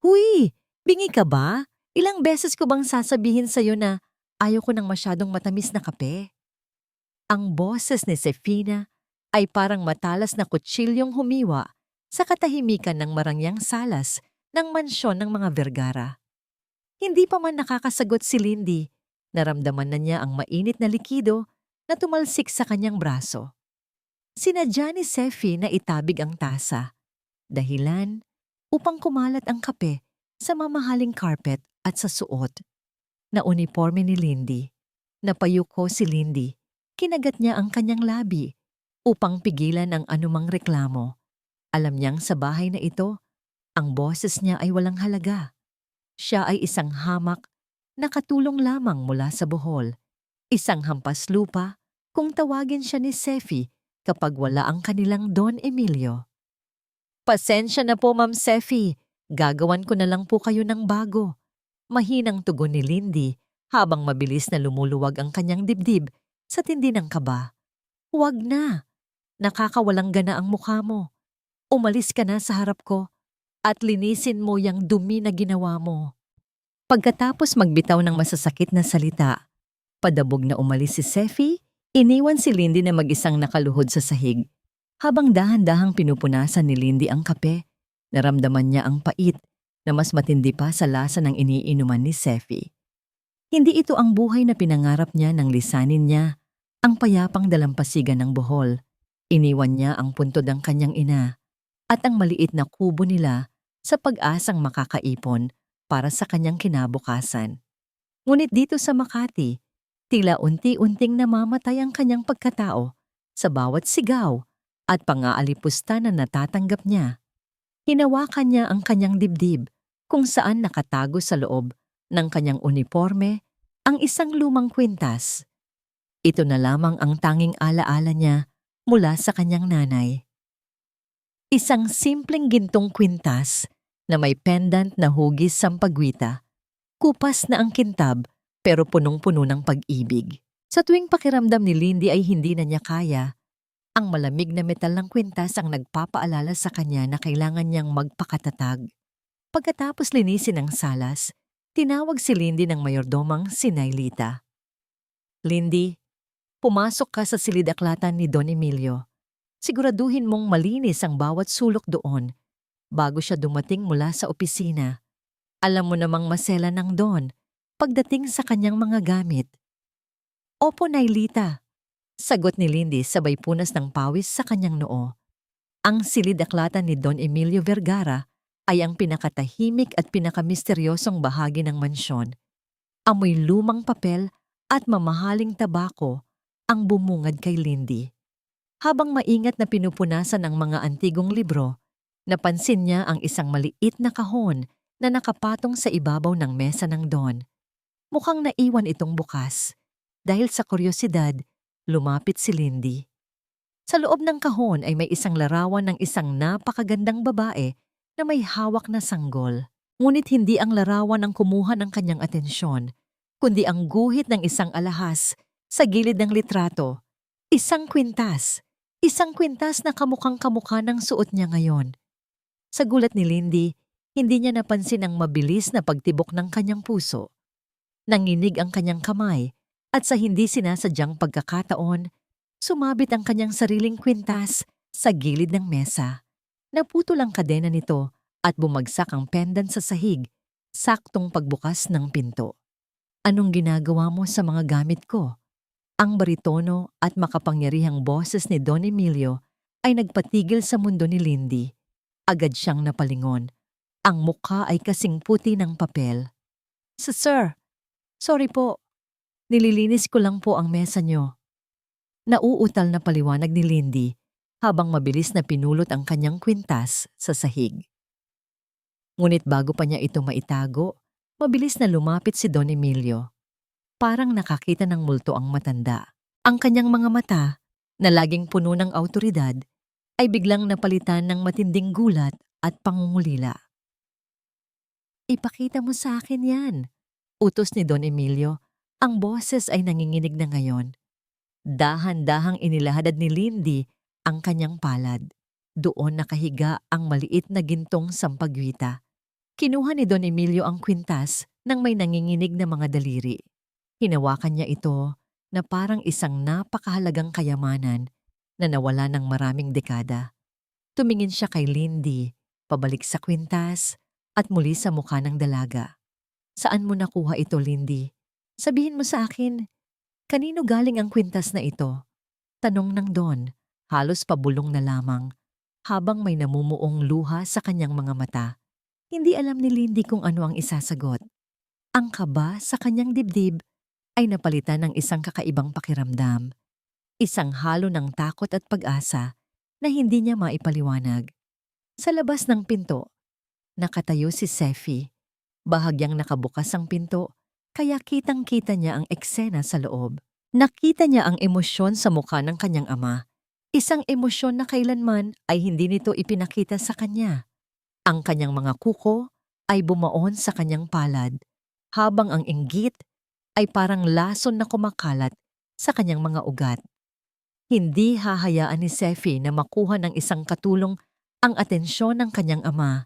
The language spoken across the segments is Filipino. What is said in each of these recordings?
Huy! Bingi ka ba? Ilang beses ko bang sasabihin sa'yo na ayaw ko ng masyadong matamis na kape? Ang boses ni Sefina ay parang matalas na kutsilyong humiwa sa katahimikan ng marangyang salas ng mansyon ng mga Vergara. Hindi pa man nakakasagot si Lindy, naramdaman na niya ang mainit na likido na tumalsik sa kanyang braso. Sinadya ni Sefi na itabig ang tasa, dahilan upang kumalat ang kape sa mamahaling carpet at sa suot na uniforme ni Lindy. Napayuko si Lindy, kinagat niya ang kanyang labi upang pigilan ang anumang reklamo. Alam niyang sa bahay na ito, ang boses niya ay walang halaga. Siya ay isang hamak na katulong lamang mula sa buhol, isang hampas lupa kung tawagin siya ni Sefi kapag wala ang kanilang Don Emilio. Pasensya na po, Ma'am Sefi. Gagawan ko na lang po kayo ng bago. Mahinang tugon ni Lindy habang mabilis na lumuluwag ang kanyang dibdib sa tindi ng kaba. Huwag na. Nakakawalang gana ang mukha mo. Umalis ka na sa harap ko at linisin mo yung dumi na ginawa mo. Pagkatapos magbitaw ng masasakit na salita, padabog na umalis si Sefi, iniwan si Lindy na mag-isang nakaluhod sa sahig. Habang dahan-dahang pinupunasan ni Lindy ang kape, naramdaman niya ang pait na mas matindi pa sa lasa ng iniinuman ni Sefi. Hindi ito ang buhay na pinangarap niya nang lisanin niya ang payapang dalampasigan ng Bohol. Iniwan niya ang puntod ng kanyang ina at ang maliit na kubo nila sa pag-asang makakaipon para sa kanyang kinabukasan. Ngunit dito sa Makati, tila unti-unting namamatay ang kanyang pagkatao sa bawat sigaw at pang-aalipusta na natatanggap niya. Hinawakan niya ang kanyang dibdib kung saan nakatago sa loob ng kanyang uniforme ang isang lumang kwintas. Ito na lamang ang tanging alaala niya mula sa kanyang nanay. Isang simpleng gintong kwintas na may pendant na hugis sampagwita. Kupas na ang kintab pero punong-puno ng pag-ibig. Sa tuwing pakiramdam ni Lindy ay hindi na niya kaya, ang malamig na metal ng kwintas ang nagpapaalala sa kanya na kailangan niyang magpakatatag. Pagkatapos linisin ang salas, tinawag si Lindy ng mayordomang si Nailita. Lindy, pumasok ka sa silid-aklatan ni Don Emilio. Siguraduhin mong malinis ang bawat sulok doon bago siya dumating mula sa opisina. Alam mo namang masela ng Don pagdating sa kanyang mga gamit. Opo, Nailita. Sagot ni Lindy sabay punas ng pawis sa kanyang noo. Ang silid-aklatan ni Don Emilio Vergara ay ang pinakatahimik at pinakamisteryosong bahagi ng mansyon. Amoy lumang papel at mamahaling tabako ang bumungad kay Lindy. Habang maingat na pinupunasan ang mga antigong libro, napansin niya ang isang maliit na kahon na nakapatong sa ibabaw ng mesa ng Don. Mukhang naiwan itong bukas. Dahil sa kuryosidad, lumapit si Lindy. Sa loob ng kahon ay may isang larawan ng isang napakagandang babae na may hawak na sanggol. Ngunit hindi ang larawan ang kumuha ng kanyang atensyon, kundi ang guhit ng isang alahas sa gilid ng litrato. Isang kwintas na kamukhang-kamukha ng suot niya ngayon. Sa gulat ni Lindy, hindi niya napansin ang mabilis na pagtibok ng kanyang puso. Nanginig ang kanyang kamay at sa hindi sinasadyang pagkakataon, sumabit ang kanyang sariling kwintas sa gilid ng mesa. Naputol ang kadena nito at bumagsak ang pendant sa sahig, saktong pagbukas ng pinto. Anong ginagawa mo sa mga gamit ko? Ang baritono at makapangyarihang boses ni Don Emilio ay nagpatigil sa mundo ni Lindy. Agad siyang napalingon. Ang mukha ay kasing puti ng papel. Sir, sorry po. Nililinis ko lang po ang mesa niyo. Nauutal na paliwanag ni Lindy habang mabilis na pinulot ang kanyang kwintas sa sahig. Ngunit bago pa niya ito maitago, mabilis na lumapit si Don Emilio. Parang nakakita ng multo ang matanda. Ang kanyang mga mata, na laging puno ng awtoridad, ay biglang napalitan ng matinding gulat at pangungulila. Ipakita mo sa akin yan, utos ni Don Emilio. Ang boses ay nanginginig na ngayon. Dahan-dahang inilahadad ni Lindy ang kanyang palad. Doon nakahiga ang maliit na gintong sampagwita. Kinuha ni Don Emilio ang kwintas nang may nanginginig na mga daliri. Hinawakan niya ito na parang isang napakahalagang kayamanan na nawala ng maraming dekada. Tumingin siya kay Lindy, pabalik sa kwintas, at muli sa mukha ng dalaga. Saan mo nakuha ito, Lindy? Sabihin mo sa akin, kanino galing ang kwintas na ito? Tanong ng Don, halos pabulong na lamang, habang may namumuong luha sa kanyang mga mata. Hindi alam ni Lindy kung ano ang isasagot. Ang kaba sa kanyang dibdib ay napalitan ng isang kakaibang pakiramdam. Isang halo ng takot at pag-asa na hindi niya maipaliwanag. Sa labas ng pinto, nakatayo si Seffi. Bahagyang nakabukas ang pinto, kaya kitang-kita niya ang eksena sa loob. Nakita niya ang emosyon sa mukha ng kanyang ama. Isang emosyon na kailanman ay hindi nito ipinakita sa kanya. Ang kanyang mga kuko ay bumaon sa kanyang palad, habang ang inggit ay parang lason na kumakalat sa kanyang mga ugat. Hindi hahayaan ni Seffi na makuha ng isang katulong ang atensyon ng kanyang ama.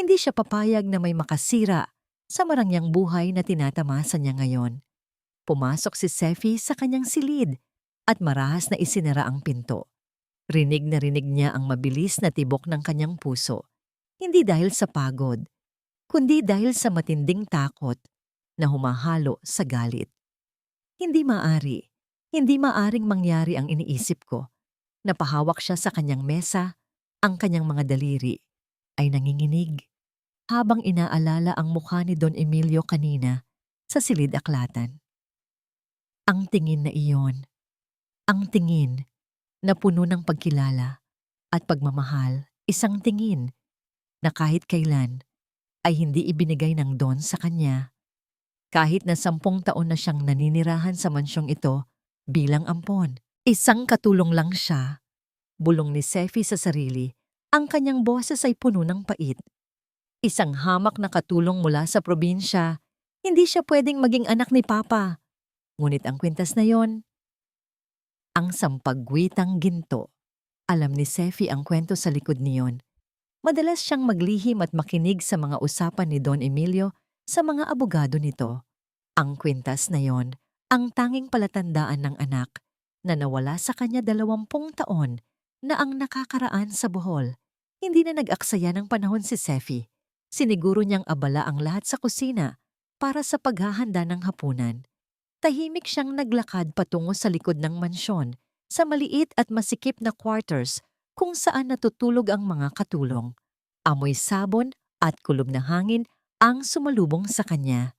Hindi siya papayag na may makasira sa marangyang buhay na tinatamasa niya ngayon. Pumasok si Seffi sa kanyang silid at marahas na isinara ang pinto. Rinig na rinig niya ang mabilis na tibok ng kanyang puso. Hindi dahil sa pagod, kundi dahil sa matinding takot na humahalo sa galit. Hindi maaring mangyari ang iniisip ko. Napahawak siya sa kanyang mesa, ang kanyang mga daliri ay nanginginig habang inaalala ang mukha ni Don Emilio kanina sa silid-aklatan. Ang tingin na iyon, ang tingin na puno ng pagkilala at pagmamahal, isang tingin na kahit kailan ay hindi ibinigay ng Don sa kanya. Kahit na 10 taon na siyang naninirahan sa mansyong ito bilang ampon. Isang katulong lang siya. Bulong ni Seffi sa sarili, ang kanyang boses ay puno ng pait. Isang hamak na katulong mula sa probinsya. Hindi siya pwedeng maging anak ni Papa. Ngunit ang kwintas na yon, ang sampagwitang ginto. Alam ni Seffi ang kwento sa likod niyon. Madalas siyang maglihim at makinig sa mga usapan ni Don Emilio sa mga abogado nito. Ang kwintas na yon, ang tanging palatandaan ng anak na nawala sa kanya 20 taon na ang nakakaraan sa Bohol. Hindi na nag-aksaya ng panahon si Seffi. Siniguro niyang abala ang lahat sa kusina para sa paghahanda ng hapunan. Tahimik siyang naglakad patungo sa likod ng mansyon, sa maliit at masikip na quarters kung saan natutulog ang mga katulong. Amoy sabon at kulob na hangin ang sumalubong sa kanya.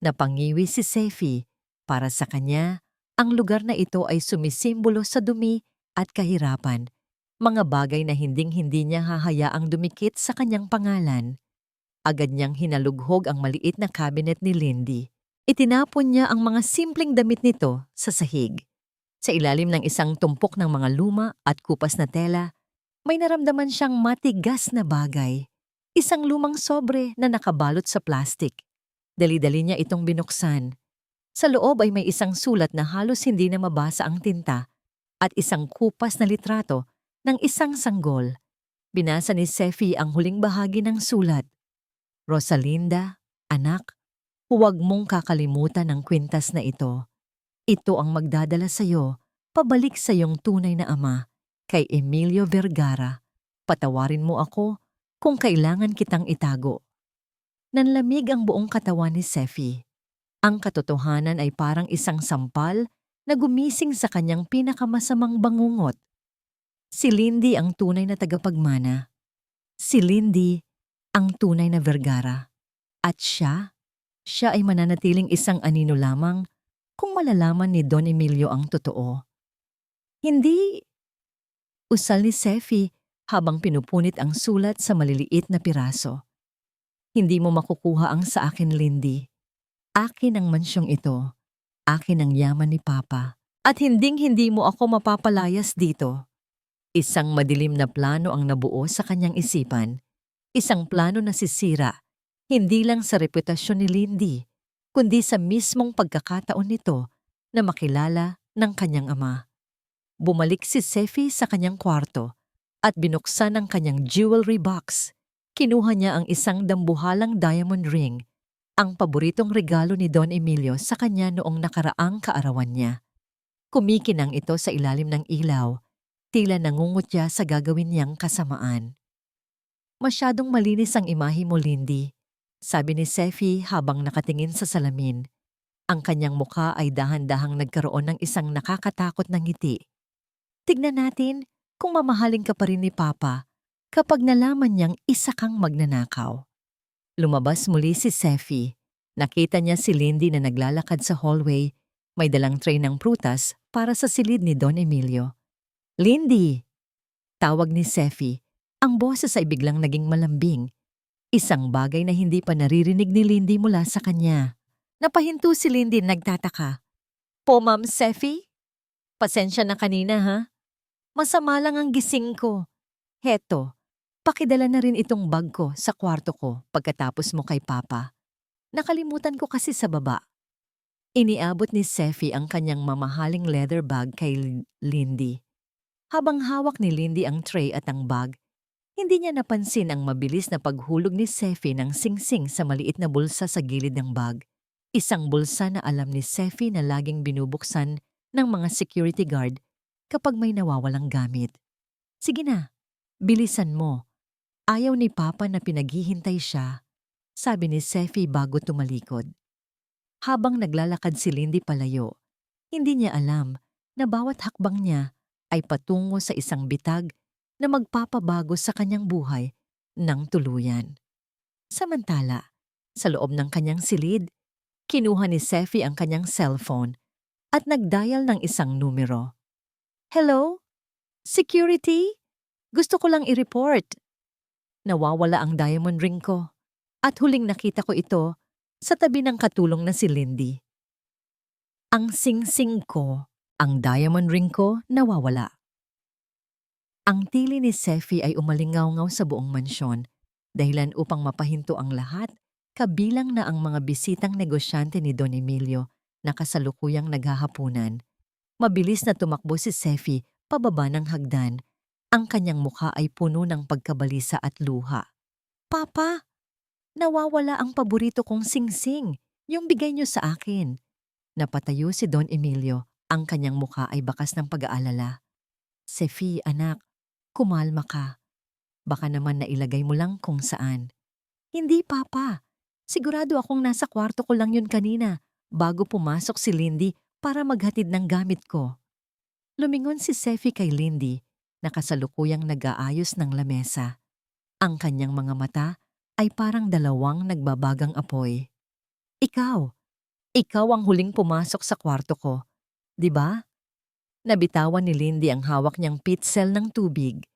Napangiwi si Seffi. Para sa kanya, ang lugar na ito ay sumisimbolo sa dumi at kahirapan. Mga bagay na hinding-hindi niya hahayaang dumikit sa kanyang pangalan. Agad niyang hinalughog ang maliit na cabinet ni Lindy. Itinapon niya ang mga simpleng damit nito sa sahig. Sa ilalim ng isang tumpok ng mga luma at kupas na tela, may naramdaman siyang matigas na bagay. Isang lumang sobre na nakabalot sa plastik. Dali-dali niya itong binuksan. Sa loob ay may isang sulat na halos hindi na mabasa ang tinta at isang kupas na litrato ng isang sanggol. Binasa ni Seffi ang huling bahagi ng sulat. Rosalinda, anak, huwag mong kakalimutan ang kwintas na ito. Ito ang magdadala sa iyo, pabalik sa iyong tunay na ama, kay Emilio Vergara. Patawarin mo ako kung kailangan kitang itago. Nanlamig ang buong katawan ni Seffi. Ang katotohanan ay parang isang sampal na gumising sa kanyang pinakamasamang bangungot. Si Lindy ang tunay na tagapagmana. Si Lindy ang tunay na Vergara. At siya ay mananatiling isang anino lamang kung malalaman ni Don Emilio ang totoo. Hindi, usal ni Seffi habang pinupunit ang sulat sa maliliit na piraso. Hindi mo makukuha ang sa akin, Lindy. Akin ang mansyong ito. Akin ang yaman ni Papa. At hinding-hindi mo ako mapapalayas dito. Isang madilim na plano ang nabuo sa kanyang isipan. Isang plano na sisira, hindi lang sa reputasyon ni Lindy, kundi sa mismong pagkakataon nito na makilala ng kanyang ama. Bumalik si Seffi sa kanyang kwarto at binuksan ang kanyang jewelry box. Kinuha niya ang isang dambuhalang diamond ring, ang paboritong regalo ni Don Emilio sa kanya noong nakaraang kaarawan niya. Kumikinang ito sa ilalim ng ilaw, tila nangungutya sa gagawin niyang kasamaan. Masyadong malinis ang imahe mo, Lindy, sabi ni Seffi habang nakatingin sa salamin. Ang kanyang mukha ay dahan-dahang nagkaroon ng isang nakakatakot na ngiti. Tignan natin kung mamahalin ka pa rin ni Papa kapag nalaman niyang isa kang magnanakaw. Lumabas muli si Seffi. Nakita niya si Lindy na naglalakad sa hallway, may dalang tray ng prutas para sa silid ni Don Emilio. Lindy! Tawag ni Seffi. Ang boses ay biglang naging malambing. Isang bagay na hindi pa naririnig ni Lindy mula sa kanya. Napahinto si Lindy nagtataka. Po, Ma'am Seffi? Pasensya na kanina, ha? Masama lang ang gising ko. Heto, pakidala na rin itong bag ko sa kwarto ko pagkatapos mo kay Papa. Nakalimutan ko kasi sa baba. Iniabot ni Seffi ang kanyang mamahaling leather bag kay Lindy. Habang hawak ni Lindy ang tray at ang bag, hindi niya napansin ang mabilis na paghulog ni Seffi ng singsing sa maliit na bulsa sa gilid ng bag. Isang bulsa na alam ni Seffi na laging binubuksan ng mga security guard kapag may nawawalang gamit. Sige na, bilisan mo. Ayaw ni Papa na pinaghihintay siya, sabi ni Seffi bago tumalikod. Habang naglalakad si Lindy palayo, hindi niya alam na bawat hakbang niya ay patungo sa isang bitag na magpapabago sa kanyang buhay ng tuluyan. Samantala, sa loob ng kanyang silid, kinuha ni Seffi ang kanyang cellphone at nagdial ng isang numero. Hello? Security? Gusto ko lang i-report. Nawawala ang diamond ring ko at huling nakita ko ito sa tabi ng katulong na si Lindy. Ang singsing ko, ang diamond ring ko nawawala. Ang tili ni Seffi ay umalingaw-ngaw sa buong mansyon, dahilan upang mapahinto ang lahat, kabilang na ang mga bisitang negosyante ni Don Emilio na kasalukuyang naghahapunan. Mabilis na tumakbo si Seffi pababa ng hagdan. Ang kanyang mukha ay puno ng pagkabalisa at luha. Papa, nawawala ang paborito kong singsing, yung bigay niyo sa akin. Napatayo si Don Emilio, ang kanyang mukha ay bakas ng pag-aalala. Seffi, anak, kumalma ka. Baka naman nailagay mo lang kung saan. Hindi, Papa. Sigurado akong nasa kwarto ko lang yun kanina bago pumasok si Lindy para maghatid ng gamit ko. Lumingon si Seffi kay Lindy na kasalukuyang nag-aayos ng lamesa. Ang kanyang mga mata ay parang dalawang nagbabagang apoy. Ikaw ang huling pumasok sa kwarto ko, di ba? Nabitawan ni Lindy ang hawak niyang pitzel ng tubig.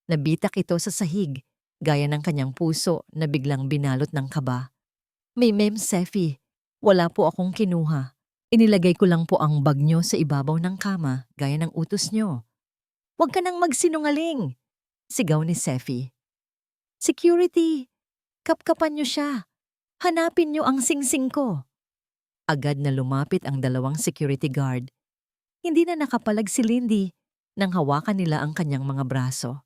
Nabitak ito sa sahig, gaya ng kanyang puso na biglang binalot ng kaba. Ma'am Seffi, wala po akong kinuha. Inilagay ko lang po ang bag niyo sa ibabaw ng kama, gaya ng utos niyo. Huwag ka nang magsinungaling, sigaw ni Seffi. Security, kapkapan niyo siya. Hanapin niyo ang singsing ko. Agad na lumapit ang dalawang security guard. Hindi na nakapalag si Lindy nang hawakan nila ang kanyang mga braso.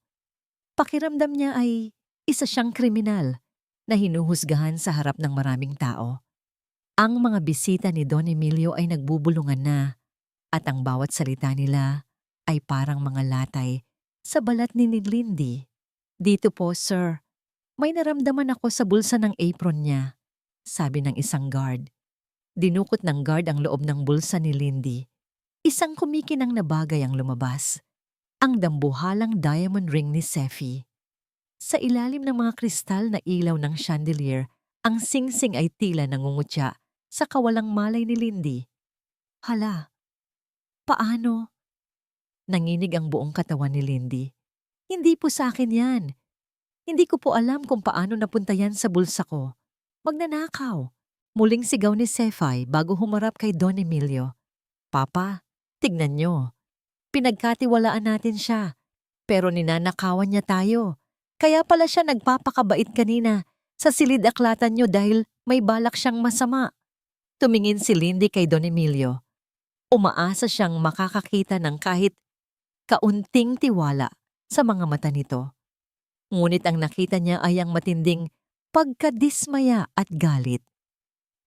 Pakiramdam niya ay isa siyang kriminal na hinuhusgahan sa harap ng maraming tao. Ang mga bisita ni Don Emilio ay nagbubulungan na at ang bawat salita nila ay parang mga latay sa balat ni Lindy. Dito po, sir. May naramdaman ako sa bulsa ng apron niya, sabi ng isang guard. Dinukot ng guard ang loob ng bulsa ni Lindy. Isang kumikinang na bagay ang lumabas. Ang dambuhalang diamond ring ni Seffi. Sa ilalim ng mga kristal na ilaw ng chandelier, ang singsing ay tila nangungutya sa kawalang malay ni Lindy. Hala, paano? Nanginig ang buong katawan ni Lindy. Hindi po sa akin yan. Hindi ko po alam kung paano napunta yan sa bulsa ko. Magnanakaw. Muling sigaw ni Seffi bago humarap kay Don Emilio. Papa, tignan niyo. Pinagkatiwalaan natin siya, pero ninanakawan niya tayo. Kaya pala siya nagpapakabait kanina sa silid-aklatan niyo dahil may balak siyang masama. Tumingin si Lindy kay Don Emilio. Umaasa siyang makakakita ng kahit kaunting tiwala sa mga mata nito. Ngunit ang nakita niya ay ang matinding pagkadismaya at galit.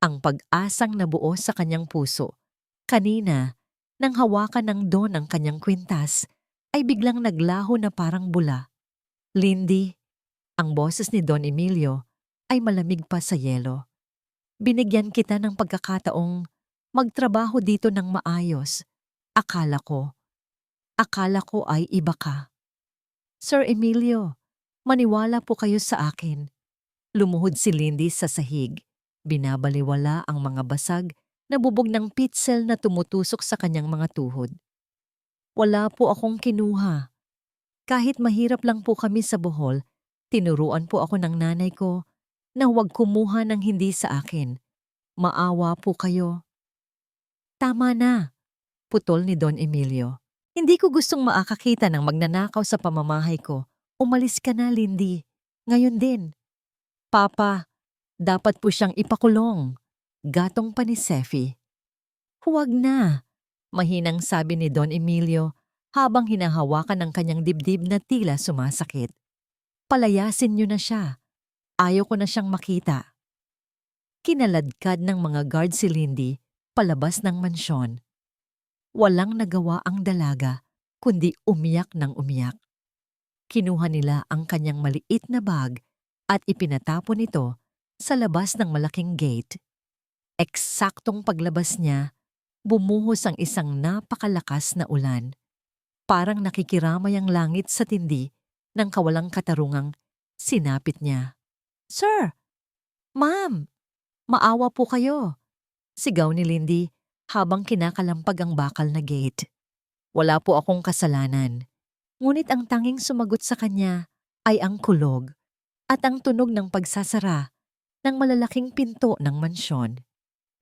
Ang pag-asang nabuo sa kanyang puso. Kanina, nang hawakan ng Don ang kanyang kwintas, ay biglang naglaho na parang bula. Lindy, ang boses ni Don Emilio ay malamig pa sa yelo. Binigyan kita ng pagkakataong magtrabaho dito ng maayos. Akala ko ay iba ka. Sir Emilio, maniwala po kayo sa akin. Lumuhod si Lindy sa sahig. Binabaliwala ang mga basag na bubog ng pitzel na tumutusok sa kanyang mga tuhod. Wala po akong kinuha. Kahit mahirap lang po kami sa Bohol, tinuruan po ako ng nanay ko na huwag kumuha ng hindi sa akin. Maawa po kayo. Tama na, putol ni Don Emilio. Hindi ko gustong maakakita ng magnanakaw sa pamamahay ko. Umalis ka na, Lindy. Ngayon din. Papa, dapat po siyang ipakulong. Gatong pa ni Seffi. Huwag na, mahinang sabi ni Don Emilio habang hinahawakan ng kanyang dibdib na tila sumasakit. Palayasin niyo na siya. Ayaw ko na siyang makita. Kinaladkad ng mga guard si Lindy palabas ng mansyon. Walang nagawa ang dalaga kundi umiyak ng umiyak. Kinuha nila ang kanyang maliit na bag at ipinatapon ito sa labas ng malaking gate. Eksaktong paglabas niya, bumuhos ang isang napakalakas na ulan. Parang nakikiramay ang langit sa tindi ng kawalang katarungang sinapit niya. Sir! Ma'am! Maawa po kayo! Sigaw ni Lindy habang kinakalampag ang bakal na gate. Wala po akong kasalanan. Ngunit ang tanging sumagot sa kanya ay ang kulog at ang tunog ng pagsasara ng malalaking pinto ng mansyon.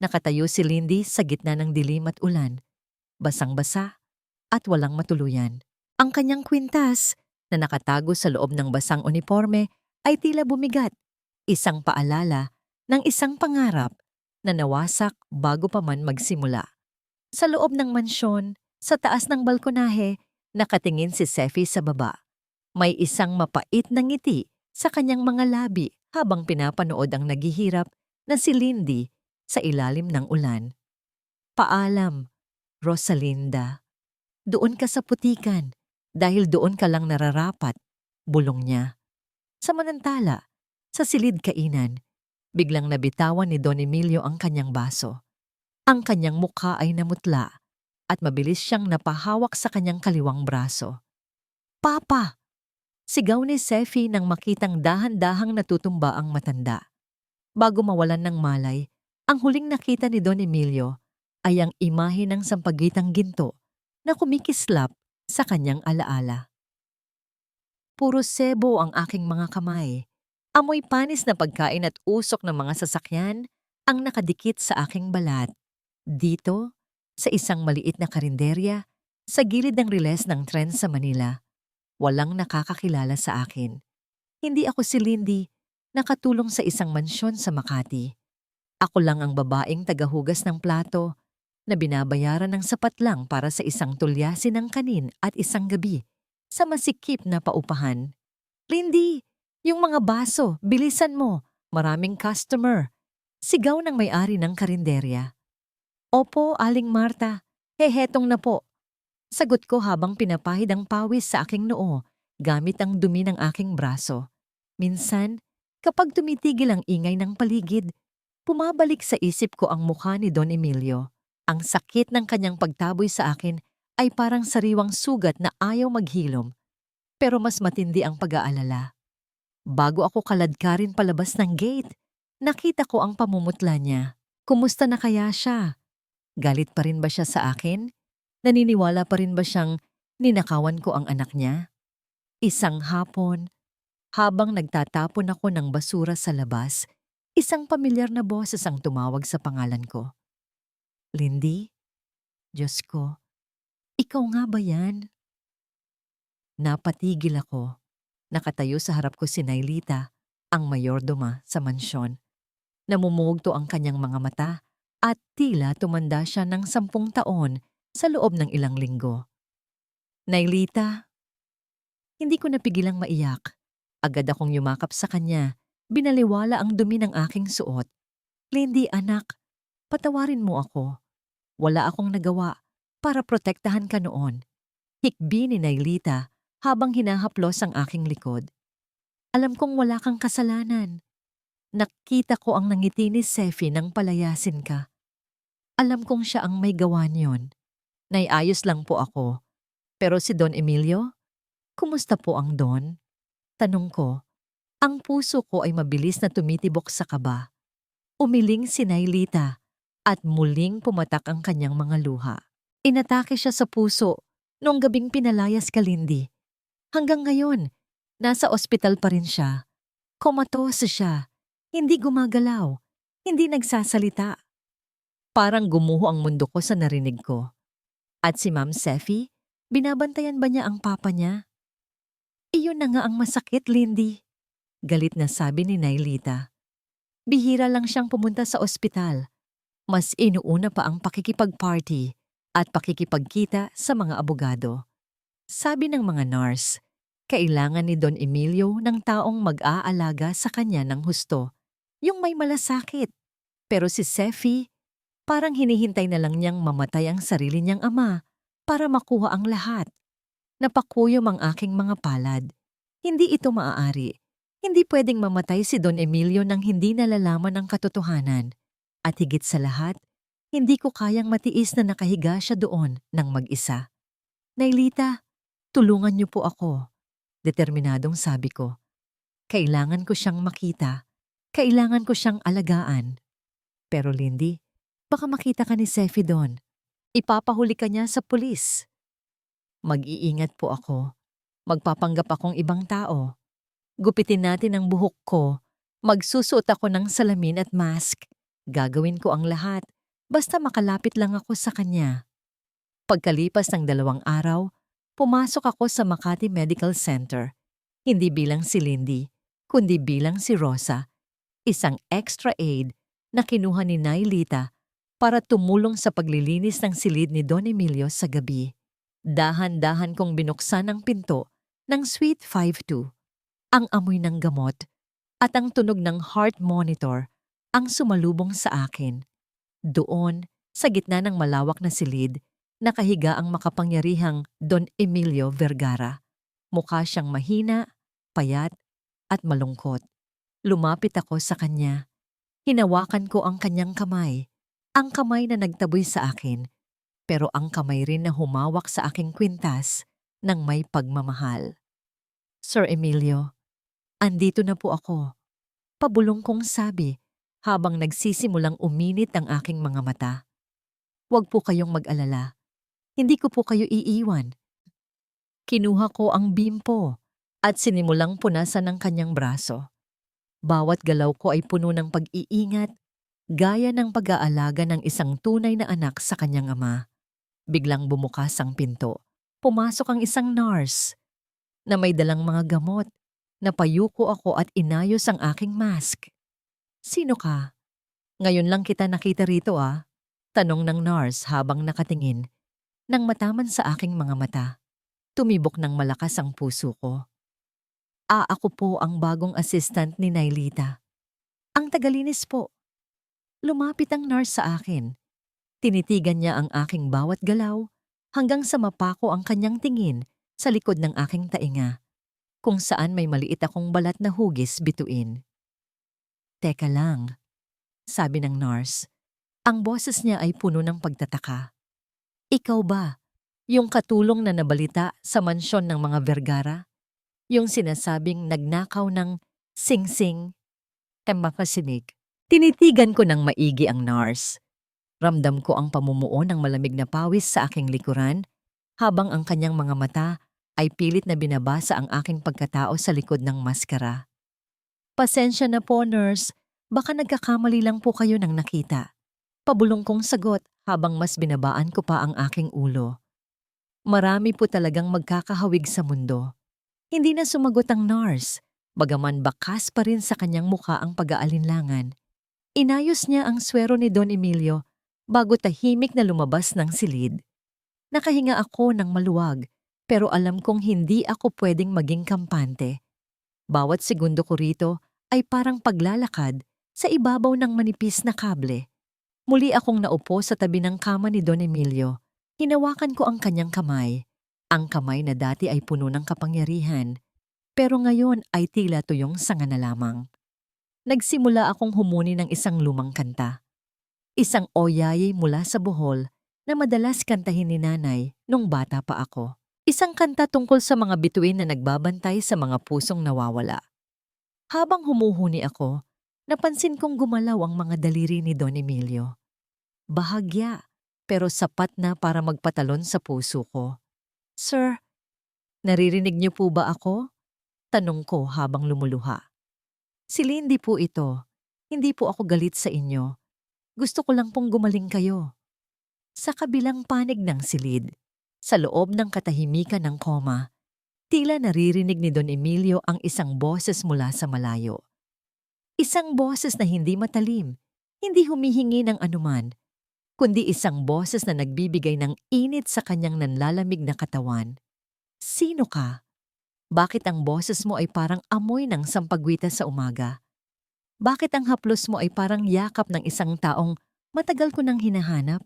Nakatayo si Lindy sa gitna ng dilim at ulan, basang-basa at walang matuluyan. Ang kanyang kwintas na nakatago sa loob ng basang uniforme ay tila bumigat, isang paalala ng isang pangarap na nawasak bago pa man magsimula. Sa loob ng mansyon, sa taas ng balkonahe, nakatingin si Seffi sa baba. May isang mapait na ngiti sa kanyang mga labi habang pinapanood ang naghihirap na si Lindy sa ilalim ng ulan. Paalam, Rosalinda. Doon ka sa putikan dahil doon ka lang nararapat, bulong niya. Samantala, sa silid kainan, biglang nabitawan ni Don Emilio ang kanyang baso. Ang kanyang mukha ay namutla at mabilis siyang napahawak sa kanyang kaliwang braso. Papa! Sigaw ni Seffi nang makitang dahan-dahang natutumba ang matanda. Bago mawalan ng malay, ang huling nakita ni Don Emilio ay ang imahe ng sampagitang ginto na kumikislap sa kanyang alaala. Puro sebo ang aking mga kamay. Amoy panis na pagkain at usok ng mga sasakyan ang nakadikit sa aking balat. Dito, sa isang maliit na karinderya, sa gilid ng riles ng tren sa Manila, walang nakakakilala sa akin. Hindi ako si Lindy, nakatulong sa isang mansyon sa Makati. Ako lang ang babaeng tagahugas ng plato na binabayaran ng sapat lang para sa isang tulyasin ng kanin at isang gabi sa masikip na paupahan. Lindy, yung mga baso, bilisan mo, maraming customer. Sigaw ng may-ari ng karinderya. Opo, Aling Marta, hehetong na po. Sagot ko habang pinapahid ang pawis sa aking noo gamit ang dumi ng aking braso. Minsan, kapag tumitigil ang ingay ng paligid, pumabalik sa isip ko ang mukha ni Don Emilio. Ang sakit ng kanyang pagtaboy sa akin ay parang sariwang sugat na ayaw maghilom, pero mas matindi ang pag-aalala. Bago ako kaladkarin palabas ng gate, nakita ko ang pamumutla niya. Kumusta na kaya siya? Galit pa rin ba siya sa akin? Naniniwala pa rin ba siyang ninakawan ko ang anak niya? Isang hapon, habang nagtatapon ako ng basura sa labas, isang pamilyar na boses ang tumawag sa pangalan ko. Lindy? Diyos ko, ikaw nga ba yan? Napatigil ako. Nakatayo sa harap ko si Nailita, ang mayordoma sa mansyon. Namumugto ang kanyang mga mata at tila tumanda siya ng 10 taon sa loob ng ilang linggo. Nailita, hindi ko napigilang maiyak. Agad akong yumakap sa kanya, binaliwala ang dumi ng aking suot. Lindy anak, patawarin mo ako. Wala akong nagawa para protektahan ka noon. Hikbi ni Nailita habang hinahaplos ang aking likod. Alam kong wala kang kasalanan. Nakita ko ang nangiti ni Sefi nang palayasin ka. Alam kong siya ang may gawa niyon. Naiayos lang po ako. Pero si Don Emilio? Kumusta po ang Don? Tanong ko. Ang puso ko ay mabilis na tumitibok sa kaba. Umiling si Nailita at muling pumatak ang kanyang mga luha. Inatake siya sa puso noong gabing pinalayas ka, Lindy. Hanggang ngayon, nasa ospital pa rin siya. Comatose siya. Hindi gumagalaw. Hindi nagsasalita. Parang gumuho ang mundo ko sa narinig ko. At si Ma'am Sefi, binabantayan ba niya ang papa niya? Iyon na nga ang masakit, Lindy. Galit na sabi ni Nailita. Bihira lang siyang pumunta sa ospital. Mas inuuna pa ang pakikipag-party at pakikipagkita sa mga abogado. Sabi ng mga nurse, kailangan ni Don Emilio ng taong mag-aalaga sa kanya ng husto, yung may malasakit. Pero si Sefi, parang hinihintay na lang niyang mamatay ang sarili niyang ama para makuha ang lahat. Napakuyom ang aking mga palad. Hindi ito maaari. Hindi pwedeng mamatay si Don Emilio nang hindi nalalaman ang katotohanan. At higit sa lahat, hindi ko kayang matiis na nakahiga siya doon nang mag-isa. Nailita, tulungan niyo po ako. Determinadong sabi ko. Kailangan ko siyang makita. Kailangan ko siyang alagaan. Pero Lindy, baka makita ka ni Sefi doon. Ipapahuli ka niya sa pulis. Mag-iingat po ako. Magpapanggap akong ibang tao. Gupitin natin ang buhok ko. Magsusuot ako ng salamin at mask. Gagawin ko ang lahat. Basta makalapit lang ako sa kanya. Pagkalipas ng 2 araw, pumasok ako sa Makati Medical Center. Hindi bilang si Lindy, kundi bilang si Rosa. Isang extra aid na kinuha ni Nailita para tumulong sa paglilinis ng silid ni Don Emilio sa gabi. Dahan-dahan kong binuksan ang pinto ng Suite 52. Ang amoy ng gamot at ang tunog ng heart monitor ang sumalubong sa akin. Doon, sa gitna ng malawak na silid, nakahiga ang makapangyarihang Don Emilio Vergara. Mukha siyang mahina, payat, at malungkot. Lumapit ako sa kanya. Hinawakan ko ang kanyang kamay. Ang kamay na nagtaboy sa akin, pero ang kamay rin na humawak sa aking kwintas ng may pagmamahal. Sir Emilio, andito na po ako. Pabulong kong sabi habang nagsisimulang uminit ang aking mga mata. Huwag po kayong mag-alala. Hindi ko po kayo iiwan. Kinuha ko ang bimpo at sinimulang punasan ng kanyang braso. Bawat galaw ko ay puno ng pag-iingat, gaya ng pag-aalaga ng isang tunay na anak sa kanyang ama. Biglang bumukas ang pinto. Pumasok ang isang nurse na may dalang mga gamot. Napayuko ako at inayos ang aking mask. Sino ka? Ngayon lang kita nakita rito Tanong ng nurse habang nakatingin. Nang mataman sa aking mga mata, tumibok ng malakas ang puso ko. Ako po ang bagong assistant ni Nailita. Ang tagalinis po. Lumapit ang nurse sa akin. Tinitigan niya ang aking bawat galaw hanggang sa mapako ang kanyang tingin sa likod ng aking tainga, kung saan may maliit akong balat na hugis bituin. Teka lang, sabi ng nurse. Ang boses niya ay puno ng pagtataka. Ikaw ba, yung katulong na nabalita sa mansyon ng mga Vergara? Yung sinasabing nagnakaw ng sing-sing? Makasinig. Tinitigan ko ng maigi ang nurse. Ramdam ko ang pamumuo ng malamig na pawis sa aking likuran, habang ang kanyang mga mata ay pilit na binabasa ang aking pagkatao sa likod ng maskara. Pasensya na po, nurse. Baka nagkakamali lang po kayo ng nakita. Pabulong kong sagot habang mas binabaan ko pa ang aking ulo. Marami po talagang magkakahawig sa mundo. Hindi na sumagot ang nurse, bagaman bakas pa rin sa kanyang mukha ang pag-aalinlangan. Inayos niya ang swero ni Don Emilio bago tahimik na lumabas ng silid. Nakahinga ako ng maluwag, pero alam kong hindi ako pwedeng maging kampante. Bawat segundo ko rito ay parang paglalakad sa ibabaw ng manipis na kable. Muli akong naupo sa tabi ng kama ni Don Emilio. Hinawakan ko ang kanyang kamay. Ang kamay na dati ay puno ng kapangyarihan, pero ngayon ay tila tuyong sanga na lamang. Nagsimula akong humuni ng isang lumang kanta. Isang oyayay mula sa Bohol na madalas kantahin ni nanay nung bata pa ako. Isang kanta tungkol sa mga bituin na nagbabantay sa mga pusong nawawala. Habang humuhuni ako, napansin kong gumalaw ang mga daliri ni Don Emilio. Bahagya, pero sapat na para magpatalon sa puso ko. Sir, naririnig niyo po ba ako? Tanong ko habang lumuluha. Si Lindy po ito. Hindi po ako galit sa inyo. Gusto ko lang pong gumaling kayo. Sa kabilang panig ng silid, sa loob ng katahimikan ng koma, tila naririnig ni Don Emilio ang isang boses mula sa malayo. Isang boses na hindi matalim, hindi humihingi ng anuman, kundi isang boses na nagbibigay ng init sa kanyang nanlalamig na katawan. Sino ka? Bakit ang boses mo ay parang amoy ng sampagwita sa umaga? Bakit ang haplos mo ay parang yakap ng isang taong matagal ko nang hinahanap?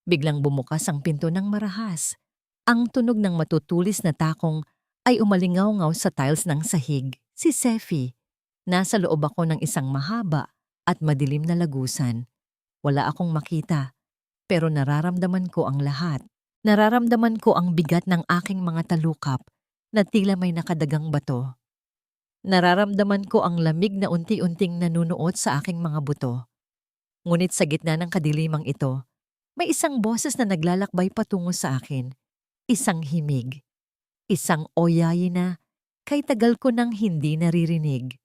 Biglang bumukas ang pinto ng marahas. Ang tunog ng matutulis na takong ay umalingaw-ngaw sa tiles ng sahig. Si Sefi. Nasa loob ako ng isang mahaba at madilim na lagusan. Wala akong makita, pero nararamdaman ko ang lahat. Nararamdaman ko ang bigat ng aking mga talukap na tila may nakadagang bato. Nararamdaman ko ang lamig na unti-unting nanunuot sa aking mga buto. Ngunit sa gitna ng kadilimang ito, may isang boses na naglalakbay patungo sa akin. Isang himig. Isang oyayi na kay tagal ko nang hindi naririnig.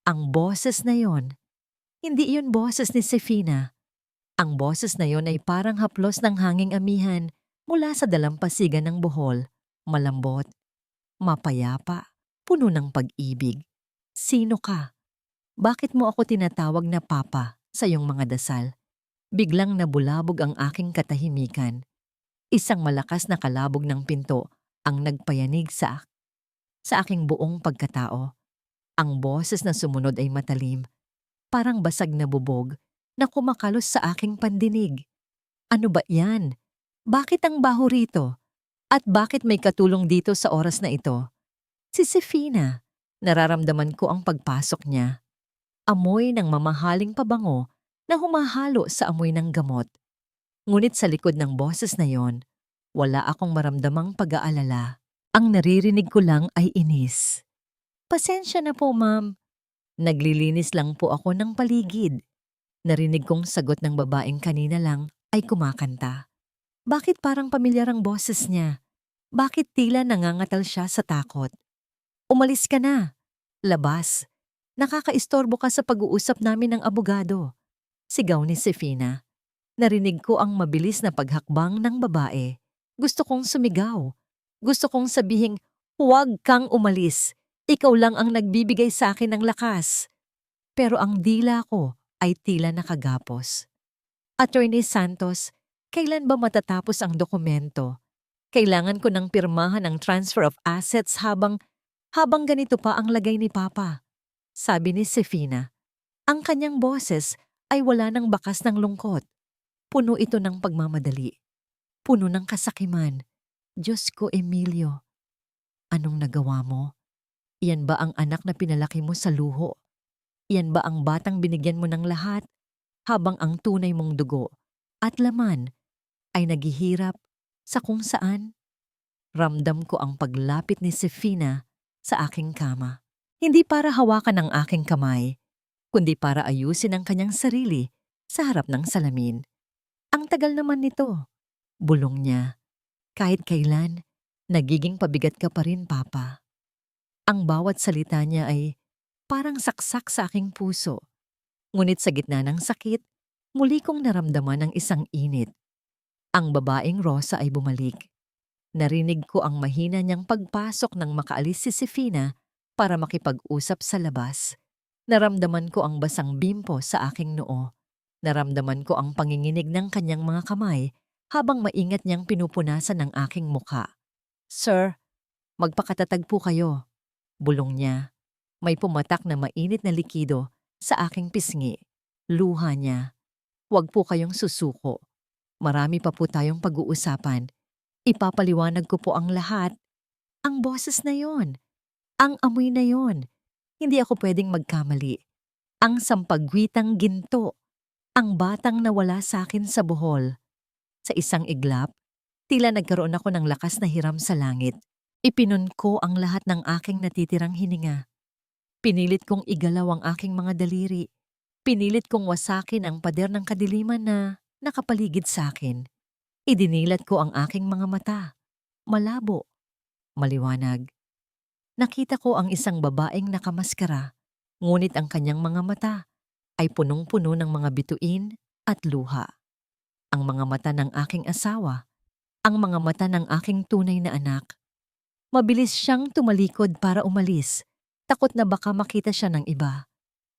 Ang boses na yon, hindi yun boses ni Sefina. Ang boses na yon ay parang haplos ng hanging amihan mula sa dalampasigan ng Bohol. Malambot, mapayapa, puno ng pag-ibig. Sino ka? Bakit mo ako tinatawag na Papa sa iyong mga dasal? Biglang nabulabog ang aking katahimikan. Isang malakas na kalabog ng pinto ang nagpayanig sa aking buong pagkatao. Ang boses na sumunod ay matalim, parang basag na bubog na kumakalos sa aking pandinig. Ano ba yan? Bakit ang baho rito? At bakit may katulong dito sa oras na ito? Si Sefina. Nararamdaman ko ang pagpasok niya. Amoy ng mamahaling pabango na humahalo sa amoy ng gamot. Ngunit sa likod ng boses na yon, wala akong maramdamang pag-aalala. Ang naririnig ko lang ay inis. Pasensya na po, ma'am. Naglilinis lang po ako ng paligid. Narinig kong sagot ng babaeng kanina lang ay kumakanta. Bakit parang pamilyar ang boses niya? Bakit tila nangangatal siya sa takot? Umalis ka na. Labas. Nakakaistorbo ka sa pag-uusap namin ng abogado. Sigaw ni Sefina. Narinig ko ang mabilis na paghakbang ng babae. Gusto kong sumigaw. Gusto kong sabihing, huwag kang umalis. Ikaw lang ang nagbibigay sa akin ng lakas. Pero ang dila ko ay tila nakagapos. Attorney Santos, kailan ba matatapos ang dokumento? Kailangan ko ng pirmahan ang transfer of assets habang ganito pa ang lagay ni Papa. Sabi ni Sefina. Ang kanyang boses ay wala ng bakas ng lungkot. Puno ito ng pagmamadali. Puno ng kasakiman. Diyos ko, Emilio. Anong nagawa mo? Iyan ba ang anak na pinalaki mo sa luho? Iyan ba ang batang binigyan mo ng lahat habang ang tunay mong dugo at laman ay naghihirap sa kung saan? Ramdam ko ang paglapit ni Sefina sa aking kama. Hindi para hawakan ang aking kamay, kundi para ayusin ang kanyang sarili sa harap ng salamin. Ang tagal naman nito. Bulong niya. Kahit kailan, nagiging pabigat ka pa rin, Papa. Ang bawat salita niya ay parang saksak sa aking puso. Ngunit sa gitna ng sakit, muli kong naramdaman ang isang init. Ang babaeng Rosa ay bumalik. Narinig ko ang mahina niyang pagpasok nang makaalis si Sefina para makipag-usap sa labas. Naramdaman ko ang basang bimpo sa aking noo. Naramdaman ko ang panginginig ng kanyang mga kamay habang maingat niyang pinupunasan ang aking mukha. Sir, magpakatatag po kayo. Bulong niya. May pumatak na mainit na likido sa aking pisngi. Luha niya. Huwag po kayong susuko. Marami pa po tayong pag-uusapan. Ipapaliwanag ko po ang lahat. Ang boses na yon. Ang amoy na yon. Hindi ako pwedeng magkamali. Ang sampagwitang ginto. Ang batang nawala sa akin sa Bohol. Sa isang iglap, tila nagkaroon ako ng lakas na hiram sa langit. Ipinon ko ang lahat ng aking natitirang hininga. Pinilit kong igalaw ang aking mga daliri. Pinilit kong wasakin ang pader ng kadiliman na nakapaligid sa akin. Idinilat ko ang aking mga mata. Malabo. Maliwanag. Nakita ko ang isang babaeng nakamaskara, ngunit ang kanyang mga mata ay punong-puno ng mga bituin at luha. Ang mga mata ng aking asawa, ang mga mata ng aking tunay na anak. Mabilis siyang tumalikod para umalis, takot na baka makita siya ng iba.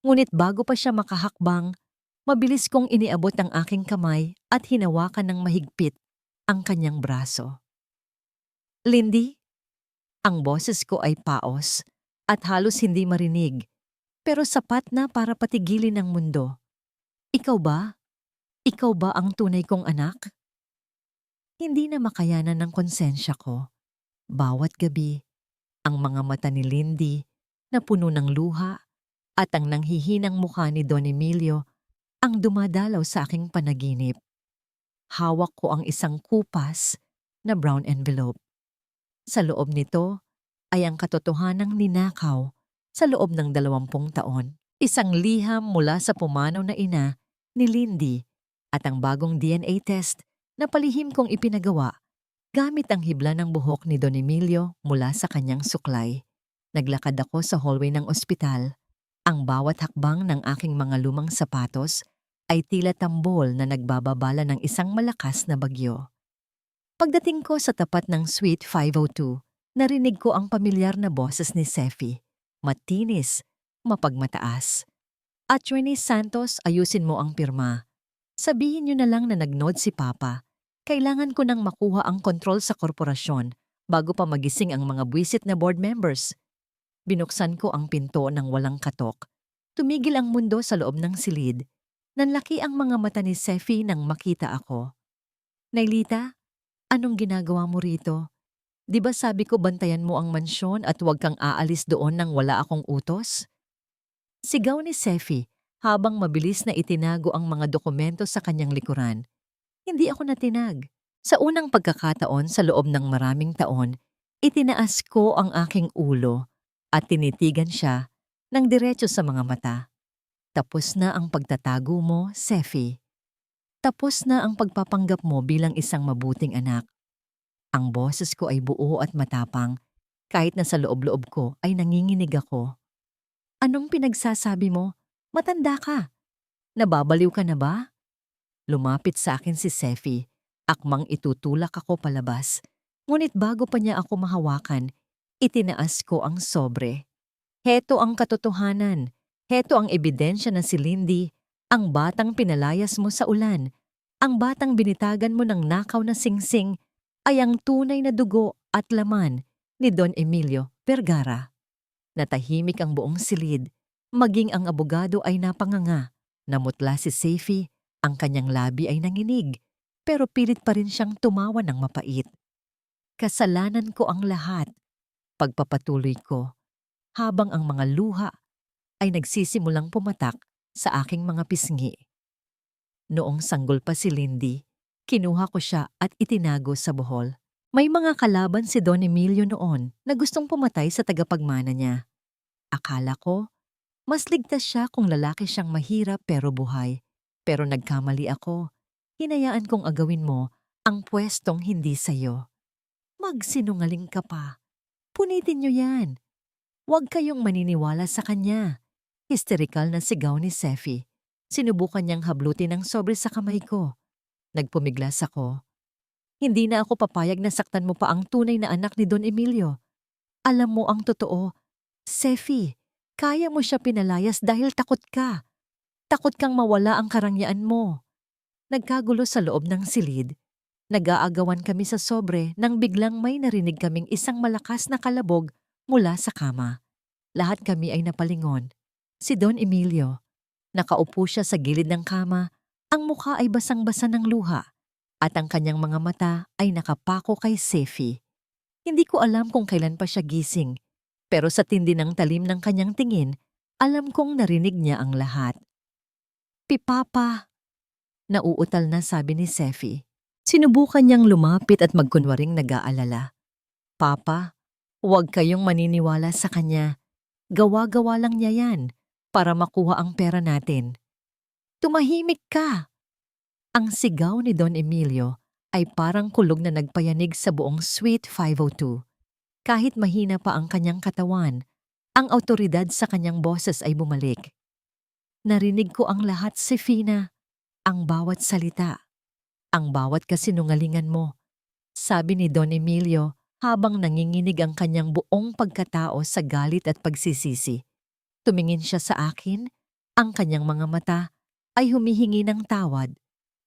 Ngunit bago pa siya makahakbang, mabilis kong iniabot ang aking kamay at hinawakan ng mahigpit ang kanyang braso. Lindy? Ang boses ko ay paos at halos hindi marinig, pero sapat na para patigilin ang mundo. Ikaw ba? Ikaw ba ang tunay kong anak? Hindi na makayanan ng konsensya ko. Bawat gabi, ang mga mata ni Lindy na puno ng luha at ang nanghihinang mukha ni Don Emilio ang dumadalaw sa aking panaginip. Hawak ko ang isang kupas na brown envelope. Sa loob nito ay ang katotohanang ninakaw sa loob ng 20 taon. Isang liham mula sa pumanaw na ina ni Lindy at ang bagong DNA test na palihim kong ipinagawa gamit ang hibla ng buhok ni Don Emilio mula sa kanyang suklay. Naglakad ako sa hallway ng ospital. Ang bawat hakbang ng aking mga lumang sapatos ay tila tambol na nagbababala ng isang malakas na bagyo. Pagdating ko sa tapat ng Suite 502, narinig ko ang pamilyar na boses ni Sefi. Matinis, mapagmataas. Attorney Santos, ayusin mo ang pirma. Sabihin niyo na lang na nag-nod si Papa. Kailangan ko nang makuha ang kontrol sa korporasyon bago pa magising ang mga buwisit na board members. Binuksan ko ang pinto ng walang katok. Tumigil ang mundo sa loob ng silid. Nanlaki ang mga mata ni Sefi nang makita ako. Nailita, anong ginagawa mo rito? Di ba sabi ko bantayan mo ang mansyon at huwag kang aalis doon nang wala akong utos? Sigaw ni Sefi habang mabilis na itinago ang mga dokumento sa kanyang likuran. Hindi ako natinag. Sa unang pagkakataon sa loob ng maraming taon, itinaas ko ang aking ulo at tinitigan siya ng diretso sa mga mata. Tapos na ang pagtatago mo, Sefi. Tapos na ang pagpapanggap mo bilang isang mabuting anak. Ang boses ko ay buo at matapang, kahit na sa loob-loob ko ay nanginginig ako. Anong pinagsasabi mo? Matanda ka. Nababaliw ka na ba? Lumapit sa akin si Sefi, akmang itutulak ako palabas. Ngunit bago pa niya ako mahawakan, itinaas ko ang sobre. Heto ang katotohanan. Heto ang ebidensya na si Lindy, ang batang pinalayas mo sa ulan, ang batang binitagan mo ng nakaw na singsing, ay ang tunay na dugo at laman ni Don Emilio Vergara. Natahimik ang buong silid, maging ang abogado ay napanganga. Namutla si Sefi, ang kanyang labi ay nanginig, pero pilit pa rin siyang tumawa ng mapait. Kasalanan ko ang lahat. Pagpapatuloy ko, habang ang mga luha ay nagsisimulang pumatak sa aking mga pisngi. Noong sanggol pa si Lindy, kinuha ko siya at itinago sa Bohol. May mga kalaban si Don Emilio noon na gustong pumatay sa tagapagmana niya. Akala ko, mas ligtas siya kung lalaki siyang mahirap pero buhay. Pero nagkamali ako. Hinayaan kong agawin mo ang pwestong hindi sa'yo. Magsinungaling ka pa. Punitin niyo yan. Huwag kayong maniniwala sa kanya. Hysterical na sigaw ni Sefi. Sinubukan niyang hablutin ang sobre sa kamay ko. Nagpumiglas ako. Hindi na ako papayag na saktan mo pa ang tunay na anak ni Don Emilio. Alam mo ang totoo. Sefi, kaya mo siya pinalayas dahil takot ka. Takot kang mawala ang karangyaan mo. Nagkagulo sa loob ng silid. Nag-aagawan kami sa sobre nang biglang may narinig kaming isang malakas na kalabog mula sa kama. Lahat kami ay napalingon. Si Don Emilio, nakaupo siya sa gilid ng kama, ang mukha ay basang-basa ng luha at ang kanyang mga mata ay nakapako kay Seffi. Hindi ko alam kung kailan pa siya gising, pero sa tindi ng talim ng kanyang tingin, alam kong narinig niya ang lahat. "Pipapa," nauutal na sabi ni Seffi. Sinubukan niyang lumapit at magkunwaring nag-aalala. "Papa, huwag kayong maniniwala sa kanya. Gawa-gawa lang niya yan para makuha ang pera natin." "Tumahimik ka!" Ang sigaw ni Don Emilio ay parang kulog na nagpayanig sa buong Suite 502. Kahit mahina pa ang kanyang katawan, ang awtoridad sa kanyang boses ay bumalik. "Narinig ko ang lahat, Sefina. Ang bawat salita. Ang bawat kasinungalingan mo," sabi ni Don Emilio habang nanginginig ang kanyang buong pagkatao sa galit at pagsisisi. Tumingin siya sa akin, ang kanyang mga mata ay humihingi ng tawad.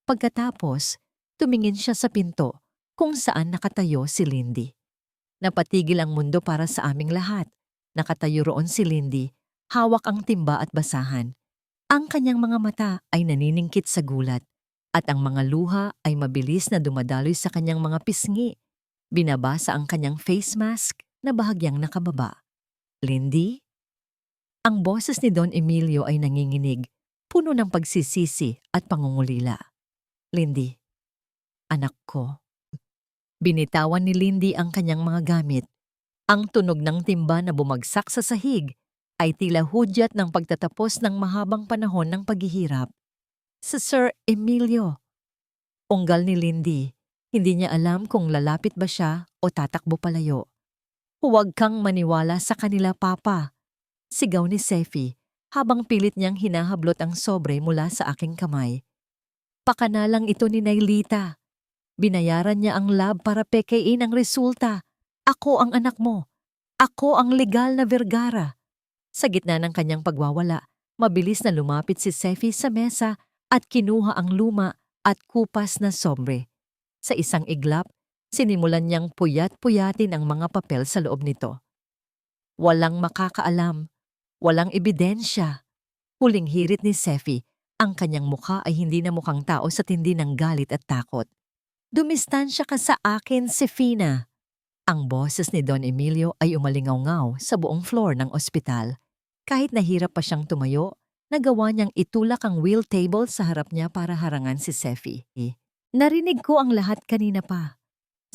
Pagkatapos, tumingin siya sa pinto kung saan nakatayo si Lindy. Napatigil ang mundo para sa aming lahat. Nakatayo roon si Lindy, hawak ang timba at basahan. Ang kanyang mga mata ay naniningkit sa gulat at ang mga luha ay mabilis na dumadaloy sa kanyang mga pisngi. Binabasa ang kanyang face mask na bahagyang nakababa. "Lindy?" Ang boses ni Don Emilio ay nanginginig, puno ng pagsisisi at pangungulila. "Lindy, anak ko." Binitawan ni Lindy ang kanyang mga gamit. Ang tunog ng timba na bumagsak sa sahig ay tila hudyat ng pagtatapos ng mahabang panahon ng paghihirap. "Si Sir Emilio." Unggal ni Lindy. Hindi niya alam kung lalapit ba siya o tatakbo palayo. "Huwag kang maniwala sa kanila, Papa," sigaw ni Seffi habang pilit niyang hinahablot ang sobre mula sa aking kamay. "Pakanalang ito ni Nailita. Binayaran niya ang lab para pekein ang resulta. Ako ang anak mo. Ako ang legal na Vergara." Sa gitna ng kanyang pagwawala, mabilis na lumapit si Seffi sa mesa at kinuha ang luma at kupas na sobre. Sa isang iglap, sinimulan niyang puyat-puyatin ang mga papel sa loob nito. "Walang makakaalam. Walang ebidensya." Huling hirit ni Seffi, ang kanyang mukha ay hindi na mukhang tao sa tindi ng galit at takot. "Dumistansya ka sa akin, Sefina." Ang boses ni Don Emilio ay umalingaw-ngaw sa buong floor ng ospital. Kahit nahirap pa siyang tumayo, nagawa niyang itulak ang wheel table sa harap niya para harangan si Seffi. "Narinig ko ang lahat kanina pa,"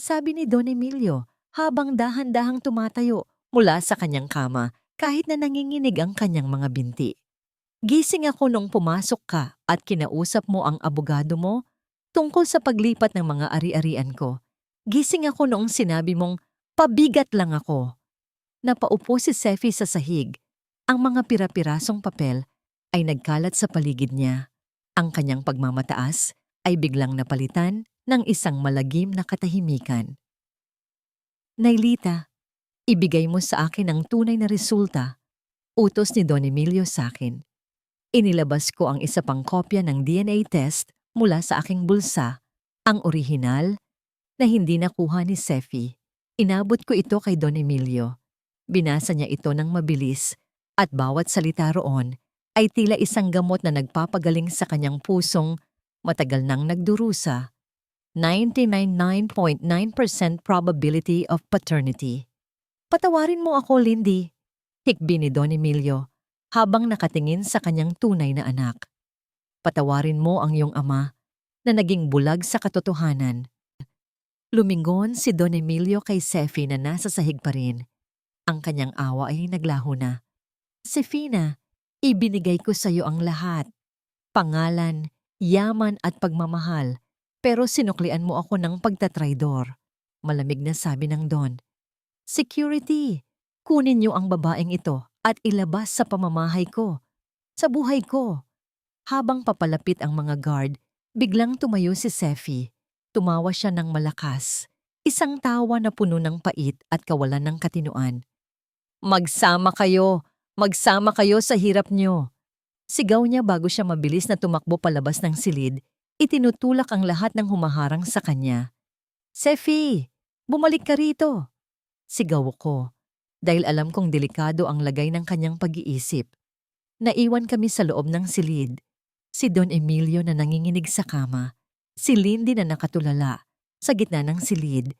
sabi ni Don Emilio habang dahan-dahang tumatayo mula sa kanyang kama kahit na nanginginig ang kanyang mga binti. "Gising ako nung pumasok ka at kinausap mo ang abogado mo tungkol sa paglipat ng mga ari-arian ko. Gising ako noong sinabi mong pabigat lang ako." Napaupo si Seffi sa sahig. Ang mga pira-pirasong papel ay nagkalat sa paligid niya. Ang kanyang pagmamataas ay biglang napalitan ng isang malagim na katahimikan. "Nailita, ibigay mo sa akin ang tunay na resulta," utos ni Don Emilio sa akin. Inilabas ko ang isa pang kopya ng DNA test mula sa aking bulsa, ang orihinal na hindi nakuha ni Seffi. Inabot ko ito kay Don Emilio. Binasa niya ito ng mabilis at bawat salita roon ay tila isang gamot na nagpapagaling sa kanyang pusong matagal nang nagdurusa. 99.9% probability of paternity. "Patawarin mo ako, Lindy," hikbi ni Don Emilio habang nakatingin sa kanyang tunay na anak. "Patawarin mo ang iyong ama na naging bulag sa katotohanan." Lumingon si Don Emilio kay Seffi na nasa sahig pa rin. Ang kanyang awa ay naglaho na. "Sefina, ibinigay ko sa iyo ang lahat. Pangalan, yaman at pagmamahal, pero sinuklian mo ako ng pagtatraidor." Malamig na sabi ng Don. "Security, kunin niyo ang babaeng ito at ilabas sa pamamahay ko, sa buhay ko." Habang papalapit ang mga guard, biglang tumayo si Seffi. Tumawa siya ng malakas. Isang tawa na puno ng pait at kawalan ng katinuan. "Magsama kayo! Magsama kayo sa hirap niyo!" Sigaw niya bago siya mabilis na tumakbo palabas ng silid. Itinutulak ang lahat ng humaharang sa kanya. "Seffi, bumalik ka rito!" Sigaw ko. Dahil alam kong delikado ang lagay ng kanyang pag-iisip, naiwan kami sa loob ng silid. Si Don Emilio na nanginginig sa kama, si Lindy na nakatulala sa gitna ng silid,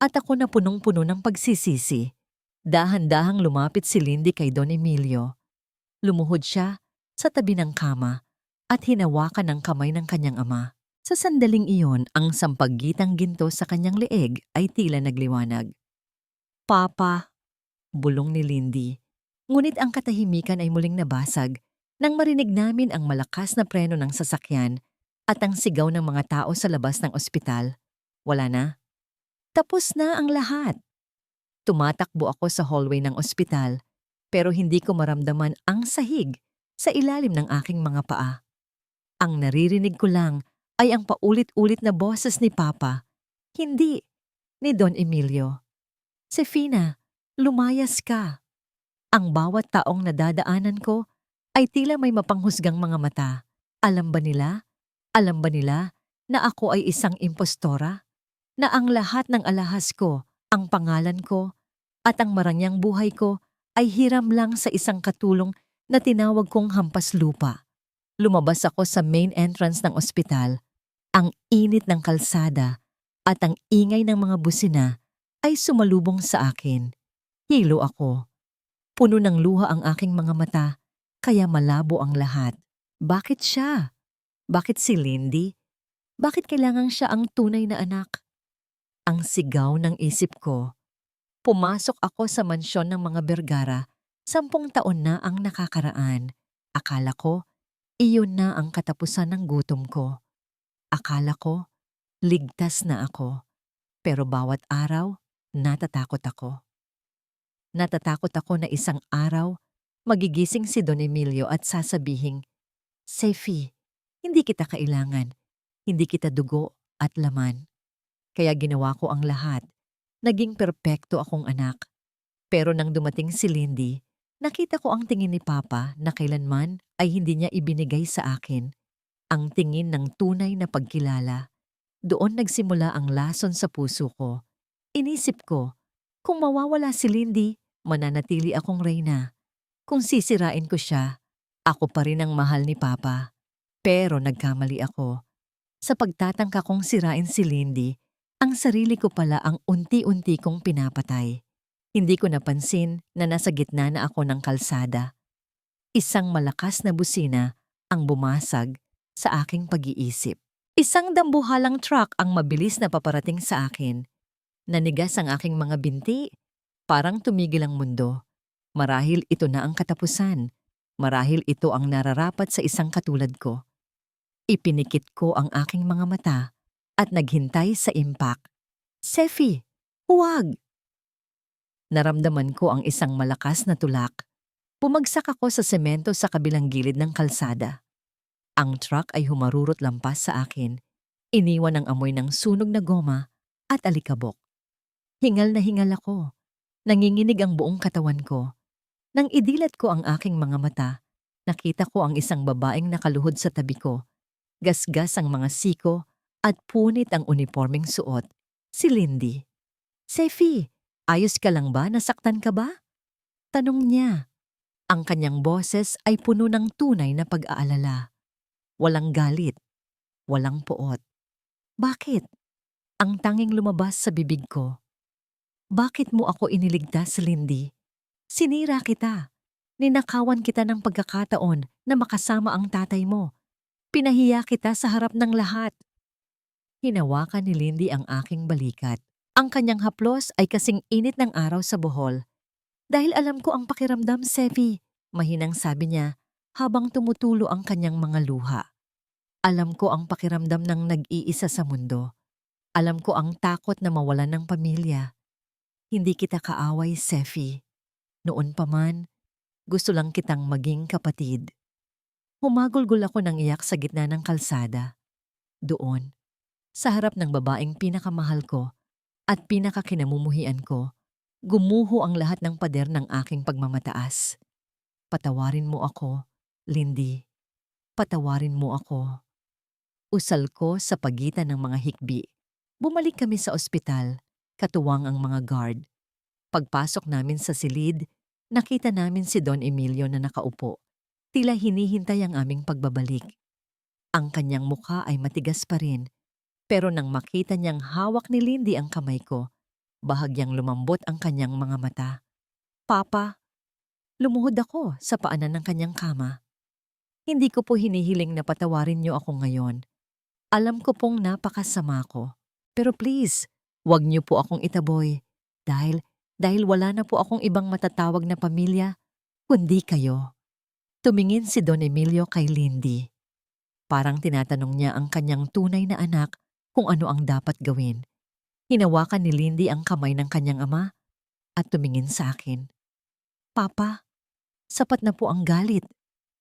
at ako na punong-puno ng pagsisisi. Dahan-dahang lumapit si Lindy kay Don Emilio. Lumuhod siya sa tabi ng kama at hinawakan ng kamay ng kanyang ama. Sa sandaling iyon, ang sampaggitang ginto sa kanyang leeg ay tila nagliwanag. "Papa," bulong ni Lindy. Ngunit ang katahimikan ay muling nabasag nang marinig namin ang malakas na preno ng sasakyan at ang sigaw ng mga tao sa labas ng ospital. Wala na. Tapos na ang lahat. Tumatakbo ako sa hallway ng ospital pero hindi ko maramdaman ang sahig sa ilalim ng aking mga paa. Ang naririnig ko lang ay ang paulit-ulit na boses ni Papa, hindi ni Don Emilio. "Sefina, lumayas ka." Ang bawat taong nadadaanan ko ay tila may mapanghusgang mga mata. Alam ba nila? Alam ba nila na ako ay isang impostora? Na ang lahat ng alahas ko, ang pangalan ko, at ang marangyang buhay ko ay hiram lang sa isang katulong na tinawag kong hampas lupa. Lumabas ako sa main entrance ng ospital. Ang init ng kalsada at ang ingay ng mga busina ay sumalubong sa akin. Hilo ako. Puno ng luha ang aking mga mata, kaya malabo ang lahat. Bakit siya? Bakit si Lindy? Bakit kailangan siya ang tunay na anak? Ang sigaw ng isip ko. Pumasok ako sa mansyon ng mga Vergara. 10 taon na ang nakakaraan. Akala ko, iyon na ang katapusan ng gutom ko. Akala ko, ligtas na ako. Pero bawat araw, natatakot ako. Natatakot ako na isang araw, magigising si Don Emilio at sasabihing, "Sefi, hindi kita kailangan. Hindi kita dugo at laman." Kaya ginawa ko ang lahat. Naging perpekto akong anak. Pero nang dumating si Lindy, nakita ko ang tingin ni Papa na kailanman ay hindi niya ibinigay sa akin. Ang tingin ng tunay na pagkilala. Doon nagsimula ang lason sa puso ko. Inisip ko, kung mawawala si Lindy, mananatili akong reyna. Kung sisirain ko siya, ako pa rin ang mahal ni Papa. Pero nagkamali ako. Sa pagtatangka kong sirain si Lindy, ang sarili ko pala ang unti-unti kong pinapatay. Hindi ko napansin na nasa gitna na ako ng kalsada. Isang malakas na busina ang bumasag sa aking pag-iisip. Isang dambuhalang truck ang mabilis na paparating sa akin. Nanigas ang aking mga binti. Parang tumigil ang mundo. Marahil ito na ang katapusan. Marahil ito ang nararapat sa isang katulad ko. Ipinikit ko ang aking mga mata at naghintay sa impact. "Sefi, huwag!" Naramdaman ko ang isang malakas na tulak. Bumagsak ako sa semento sa kabilang gilid ng kalsada. Ang truck ay humarurot lampas sa akin. Iniwan ang amoy ng sunog na goma at alikabok. Hingal na hingal ako. Nanginginig ang buong katawan ko. Nang idilat ko ang aking mga mata, nakita ko ang isang babaeng nakaluhod sa tabi ko. Gasgas ang mga siko at punit ang uniformeng suot. Si Lindy. "Sefi, ayos ka lang ba? Nasaktan ka ba?" Tanong niya. Ang kanyang boses ay puno ng tunay na pag-aalala. Walang galit. Walang poot. "Bakit?" Ang tanging lumabas sa bibig ko. "Bakit mo ako iniligtas, Lindy? Sinira kita. Ninakawan kita ng pagkakataon na makasama ang tatay mo. Pinahiya kita sa harap ng lahat." Hinawakan ni Lindy ang aking balikat. Ang kanyang haplos ay kasing init ng araw sa Bohol. "Dahil alam ko ang pakiramdam, Sefi," mahinang sabi niya habang tumutulo ang kanyang mga luha. "Alam ko ang pakiramdam ng nag-iisa sa mundo. Alam ko ang takot na mawalan ng pamilya. Hindi kita kaaway, Sefi. Noon pa man, gusto lang kitang maging kapatid." Humagulgol ako ng iyak sa gitna ng kalsada. Doon, sa harap ng babaeng pinakamahal ko at pinakakinamumuhian ko, gumuho ang lahat ng pader ng aking pagmamataas. "Patawarin mo ako, Lindy. Patawarin mo ako." Usal ko sa pagitan ng mga hikbi. Bumalik kami sa ospital, katuwang ang mga guard. Pagpasok namin sa silid, nakita namin si Don Emilio na nakaupo. Tila hinihintay ang aming pagbabalik. Ang kanyang mukha ay matigas pa rin, pero nang makita niyang hawak ni Lindy ang kamay ko, bahagyang lumambot ang kanyang mga mata. Papa, lumuhod ako sa paanan ng kanyang kama. Hindi ko po hinihiling na patawarin niyo ako ngayon. Alam ko pong napakasama ko. Pero please, wag niyo po akong itaboy. Dahil wala na po akong ibang matatawag na pamilya, kundi kayo. Tumingin si Don Emilio kay Lindy. Parang tinatanong niya ang kanyang tunay na anak kung ano ang dapat gawin. Hinawakan ni Lindy ang kamay ng kanyang ama at tumingin sa akin. Papa, sapat na po ang galit,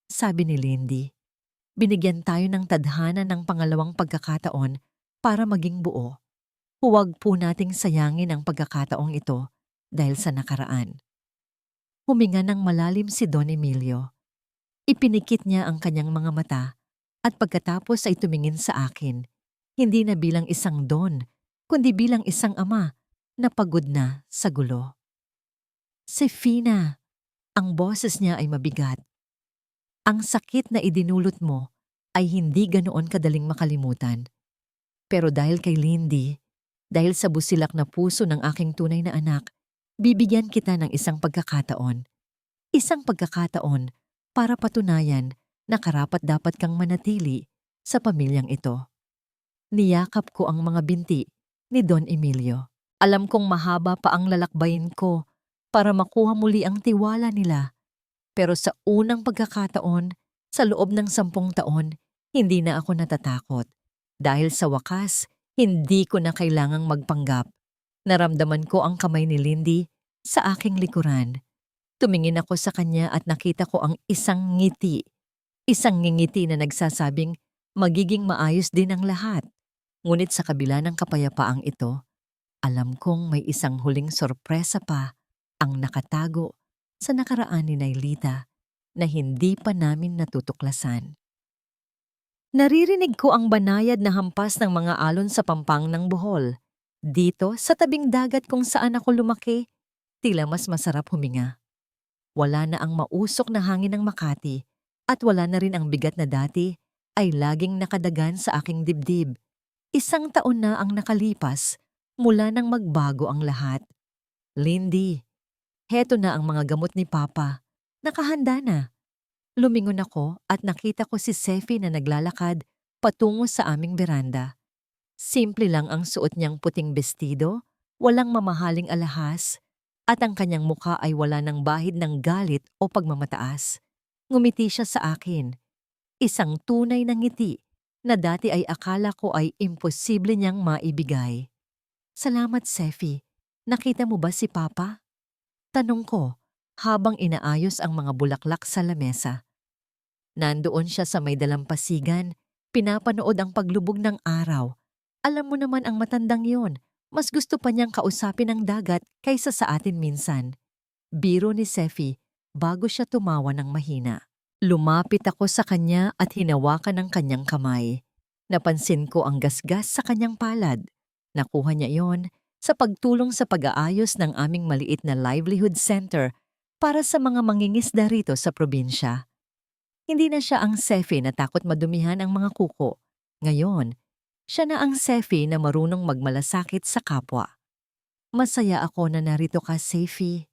sabi ni Lindy. Binigyan tayo ng tadhana ng pangalawang pagkakataon para maging buo. Huwag po nating sayangin ang pagkakataong ito dahil sa nakaraan. Huminga ng malalim si Don Emilio. Ipinikit niya ang kanyang mga mata at pagkatapos ay tumingin sa akin, hindi na bilang isang Don, kundi bilang isang ama na pagod na sa gulo. Sefina, ang boses niya ay mabigat. Ang sakit na idinulot mo ay hindi ganoon kadaling makalimutan. Pero dahil kay Lindy, dahil sa busilak na puso ng aking tunay na anak, bibigyan kita ng isang pagkakataon. Isang pagkakataon para patunayan na karapat-dapat kang manatili sa pamilyang ito. Niyakap ko ang mga binti ni Don Emilio. Alam kong mahaba pa ang lalakbayin ko para makuha muli ang tiwala nila. Pero sa unang pagkakataon, sa loob ng 10 taon, hindi na ako natatakot. Dahil sa wakas, hindi ko na kailangang magpanggap. Naramdaman ko ang kamay ni Lindy sa aking likuran. Tumingin ako sa kanya at nakita ko ang isang ngiti. Isang ngingiti na nagsasabing magiging maayos din ang lahat. Ngunit sa kabila ng kapayapaang ito, alam kong may isang huling sorpresa pa ang nakatago sa nakaraan ni Nailita na hindi pa namin natutuklasan. Naririnig ko ang banayad na hampas ng mga alon sa pampang ng Bohol. Dito, sa tabing dagat kung saan ako lumaki, tila mas masarap huminga. Wala na ang mausok na hangin ng Makati at wala na rin ang bigat na dati ay laging nakadagan sa aking dibdib. 1 taon na ang nakalipas mula nang magbago ang lahat. Lindy, heto na ang mga gamot ni Papa. Nakahanda na. Lumingon ako at nakita ko si Sefi na naglalakad patungo sa aming beranda. Simple lang ang suot niyang puting bestido, walang mamahaling alahas, at ang kanyang mukha ay wala ng bahid ng galit o pagmamataas. Ngumiti siya sa akin. Isang tunay na ngiti na dati ay akala ko ay imposible niyang maibigay. Salamat, Sefi. Nakita mo ba si Papa? Tanong ko habang inaayos ang mga bulaklak sa lamesa. Nandoon siya sa may dalampasigan, pinapanood ang paglubog ng araw. Alam mo naman ang matandang yon, mas gusto pa niyang kausapin ang dagat kaysa sa atin minsan. Biro ni Sefi bago siya tumawa ng mahina. Lumapit ako sa kanya at hinawakan ang kanyang kamay. Napansin ko ang gasgas sa kanyang palad. Nakuha niya yon sa pagtulong sa pag-aayos ng aming maliit na livelihood center para sa mga mangingisda rito sa probinsya. Hindi na siya ang Sefi na takot madumihan ang mga kuko. Ngayon, siya na ang Sefi na marunong magmalasakit sa kapwa. Masaya ako na narito ka, Sefi.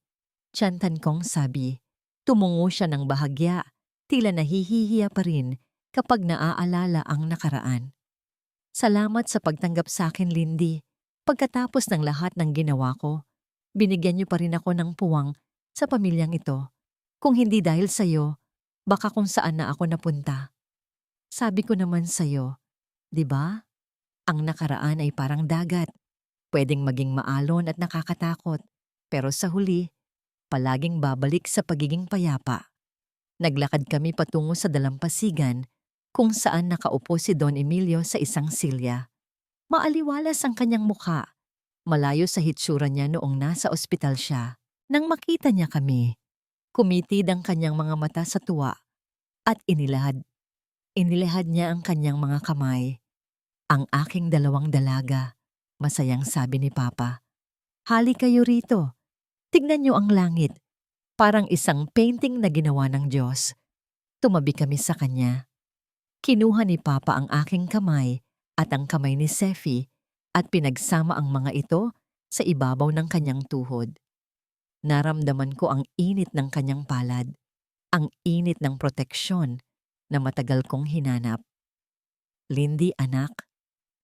Tiyantan kong sabi. Tumungo siya ng bahagya, tila nahihihiya pa rin kapag naaalala ang nakaraan. Salamat sa pagtanggap sa akin, Lindy. Pagkatapos ng lahat ng ginawa ko, binigyan niyo pa rin ako ng puwang sa pamilyang ito. Kung hindi dahil sa'yo, baka kung saan na ako napunta. Sabi ko naman sa'yo, di ba? Ang nakaraan ay parang dagat. Pwedeng maging maalon at nakakatakot. Pero sa huli, palaging babalik sa pagiging payapa. Naglakad kami patungo sa dalampasigan kung saan nakaupo si Don Emilio sa isang silya. Maaliwalas ang kanyang mukha. Malayo sa hitsura niya noong nasa ospital siya. Nang makita niya kami, kumitid ang kanyang mga mata sa tuwa at inilahad niya ang kanyang mga kamay. Ang aking 2 dalaga, masayang sabi ni Papa. Hali kayo rito. Tignan niyo ang langit, parang isang painting na ginawa ng Diyos. Tumabi kami sa kanya. Kinuha ni Papa ang aking kamay at ang kamay ni Sefi at pinagsama ang mga ito sa ibabaw ng kanyang tuhod. Naramdaman ko ang init ng kanyang palad, ang init ng proteksyon na matagal kong hinanap. Lindy, anak,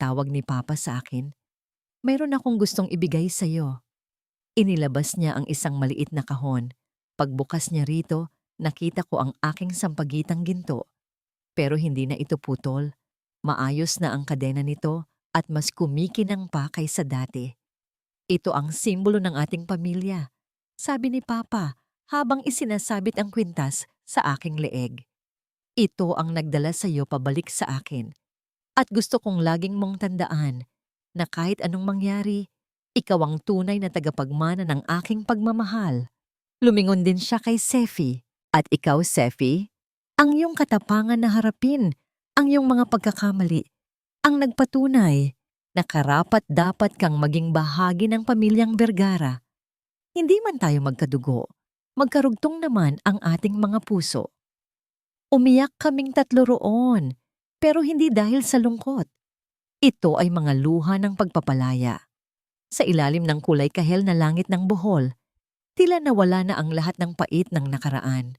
tawag ni Papa sa akin, mayroon akong gustong ibigay sa iyo. Inilabas niya ang isang maliit na kahon. Pagbukas niya rito, nakita ko ang aking sampagitang ginto. Pero hindi na ito putol. Maayos na ang kadena nito at mas kumikinang pa kaysa dati. Ito ang simbolo ng ating pamilya, sabi ni Papa habang isinasabit ang kwintas sa aking leeg. Ito ang nagdala sa iyo pabalik sa akin. At gusto kong laging mong tandaan na kahit anong mangyari, ikaw ang tunay na tagapagmana ng aking pagmamahal. Lumingon din siya kay Sefi. At ikaw, Sefi, ang iyong katapangan na harapin ang iyong mga pagkakamali, ang nagpatunay na karapat-dapat kang maging bahagi ng pamilyang Vergara. Hindi man tayo magkadugo, magkarugtong naman ang ating mga puso. Umiyak kaming tatlo roon, pero hindi dahil sa lungkot. Ito ay mga luha ng pagpapalaya. Sa ilalim ng kulay kahel na langit ng Bohol, tila nawala na ang lahat ng pait ng nakaraan.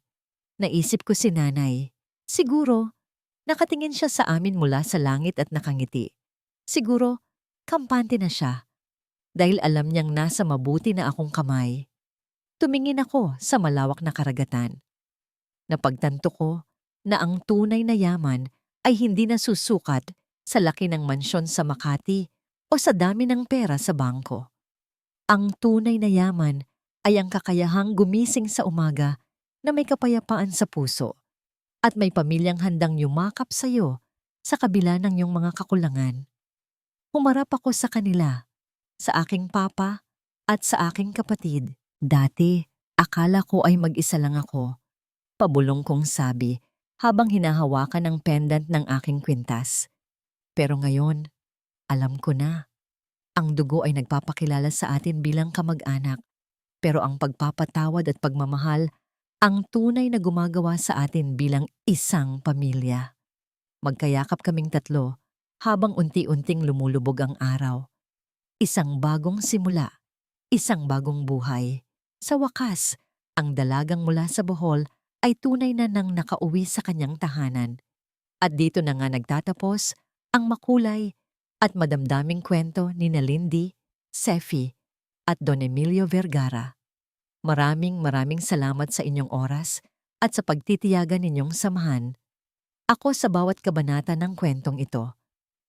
Naisip ko si Nanay. Siguro, nakatingin siya sa amin mula sa langit at nakangiti. Siguro, kampante na siya. Dahil alam niyang nasa mabuti na akong kamay. Tumingin ako sa malawak na karagatan. Napagtanto ko na ang tunay na yaman ay hindi nasusukat sa laki ng mansyon sa Makati o sa dami ng pera sa bangko. Ang tunay na yaman ay ang kakayahang gumising sa umaga na may kapayapaan sa puso at may pamilyang handang yumakap sa iyo sa kabila ng iyong mga kakulangan. Humarap ako sa kanila, sa aking papa at sa aking kapatid. Dati, akala ko ay mag-isa lang ako. Pabulong kong sabi habang hinahawakan ang pendant ng aking kwintas. Pero ngayon, alam ko na. Ang dugo ay nagpapakilala sa atin bilang kamag-anak, pero ang pagpapatawad at pagmamahal ang tunay na gumagawa sa atin bilang isang pamilya. Magkayakap kaming tatlo habang unti-unting lumulubog ang araw. Isang bagong simula, isang bagong buhay. Sa wakas, ang dalagang mula sa Bohol ay tunay na nang nakauwi sa kanyang tahanan. At dito na nga nagtatapos ang makulay at madamdaming kwento ni Lindy, Sefi at Don Emilio Vergara. Maraming salamat sa inyong oras at sa pagtitiyagan ninyong samahan. Ako sa bawat kabanata ng kwentong ito.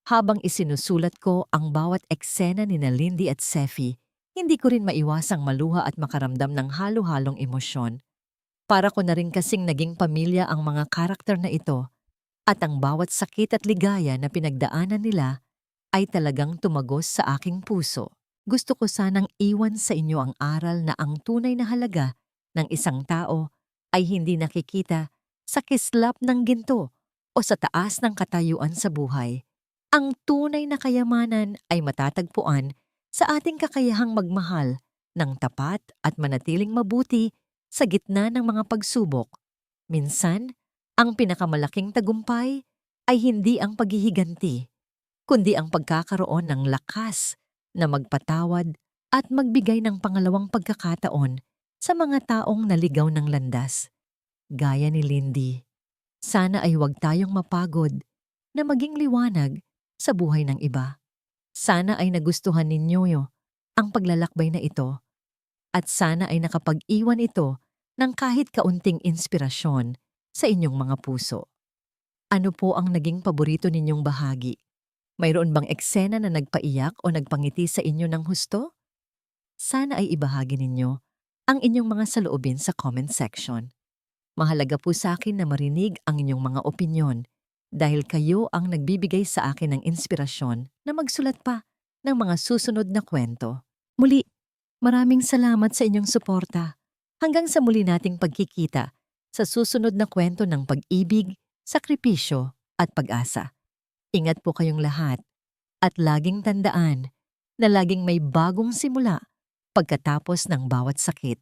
Habang isinusulat ko ang bawat eksena ni Lindy at Sefi, hindi ko rin maiwasang maluha at makaramdam ng halo-halong emosyon. Para ko na rin kasing naging pamilya ang mga karakter na ito at ang bawat sakit at ligaya na pinagdaanan nila ay talagang tumagos sa aking puso. Gusto ko sanang iwan sa inyo ang aral na ang tunay na halaga ng isang tao ay hindi nakikita sa kislap ng ginto o sa taas ng katayuan sa buhay. Ang tunay na kayamanan ay matatagpuan sa ating kakayahang magmahal ng tapat at manatiling mabuti sa gitna ng mga pagsubok. Minsan, ang pinakamalaking tagumpay ay hindi ang paghihiganti, kundi ang pagkakaroon ng lakas na magpatawad at magbigay ng pangalawang pagkakataon sa mga taong naligaw ng landas. Gaya ni Lindy, sana ay huwag tayong mapagod na maging liwanag sa buhay ng iba. Sana ay nagustuhan ninyo ang paglalakbay na ito at sana ay nakapag-iwan ito ng kahit kaunting inspirasyon sa inyong mga puso. Ano po ang naging paborito ninyong bahagi? Mayroon bang eksena na nagpaiyak o nagpangiti sa inyo ng husto? Sana ay ibahagi ninyo ang inyong mga saloobin sa comment section. Mahalaga po sa akin na marinig ang inyong mga opinyon dahil kayo ang nagbibigay sa akin ng inspirasyon na magsulat pa ng mga susunod na kwento. Muli, maraming salamat sa inyong suporta. Hanggang sa muli nating pagkikita sa susunod na kwento ng pag-ibig, sakripisyo at pag-asa. Ingat po kayong lahat at laging tandaan na laging may bagong simula pagkatapos ng bawat sakit.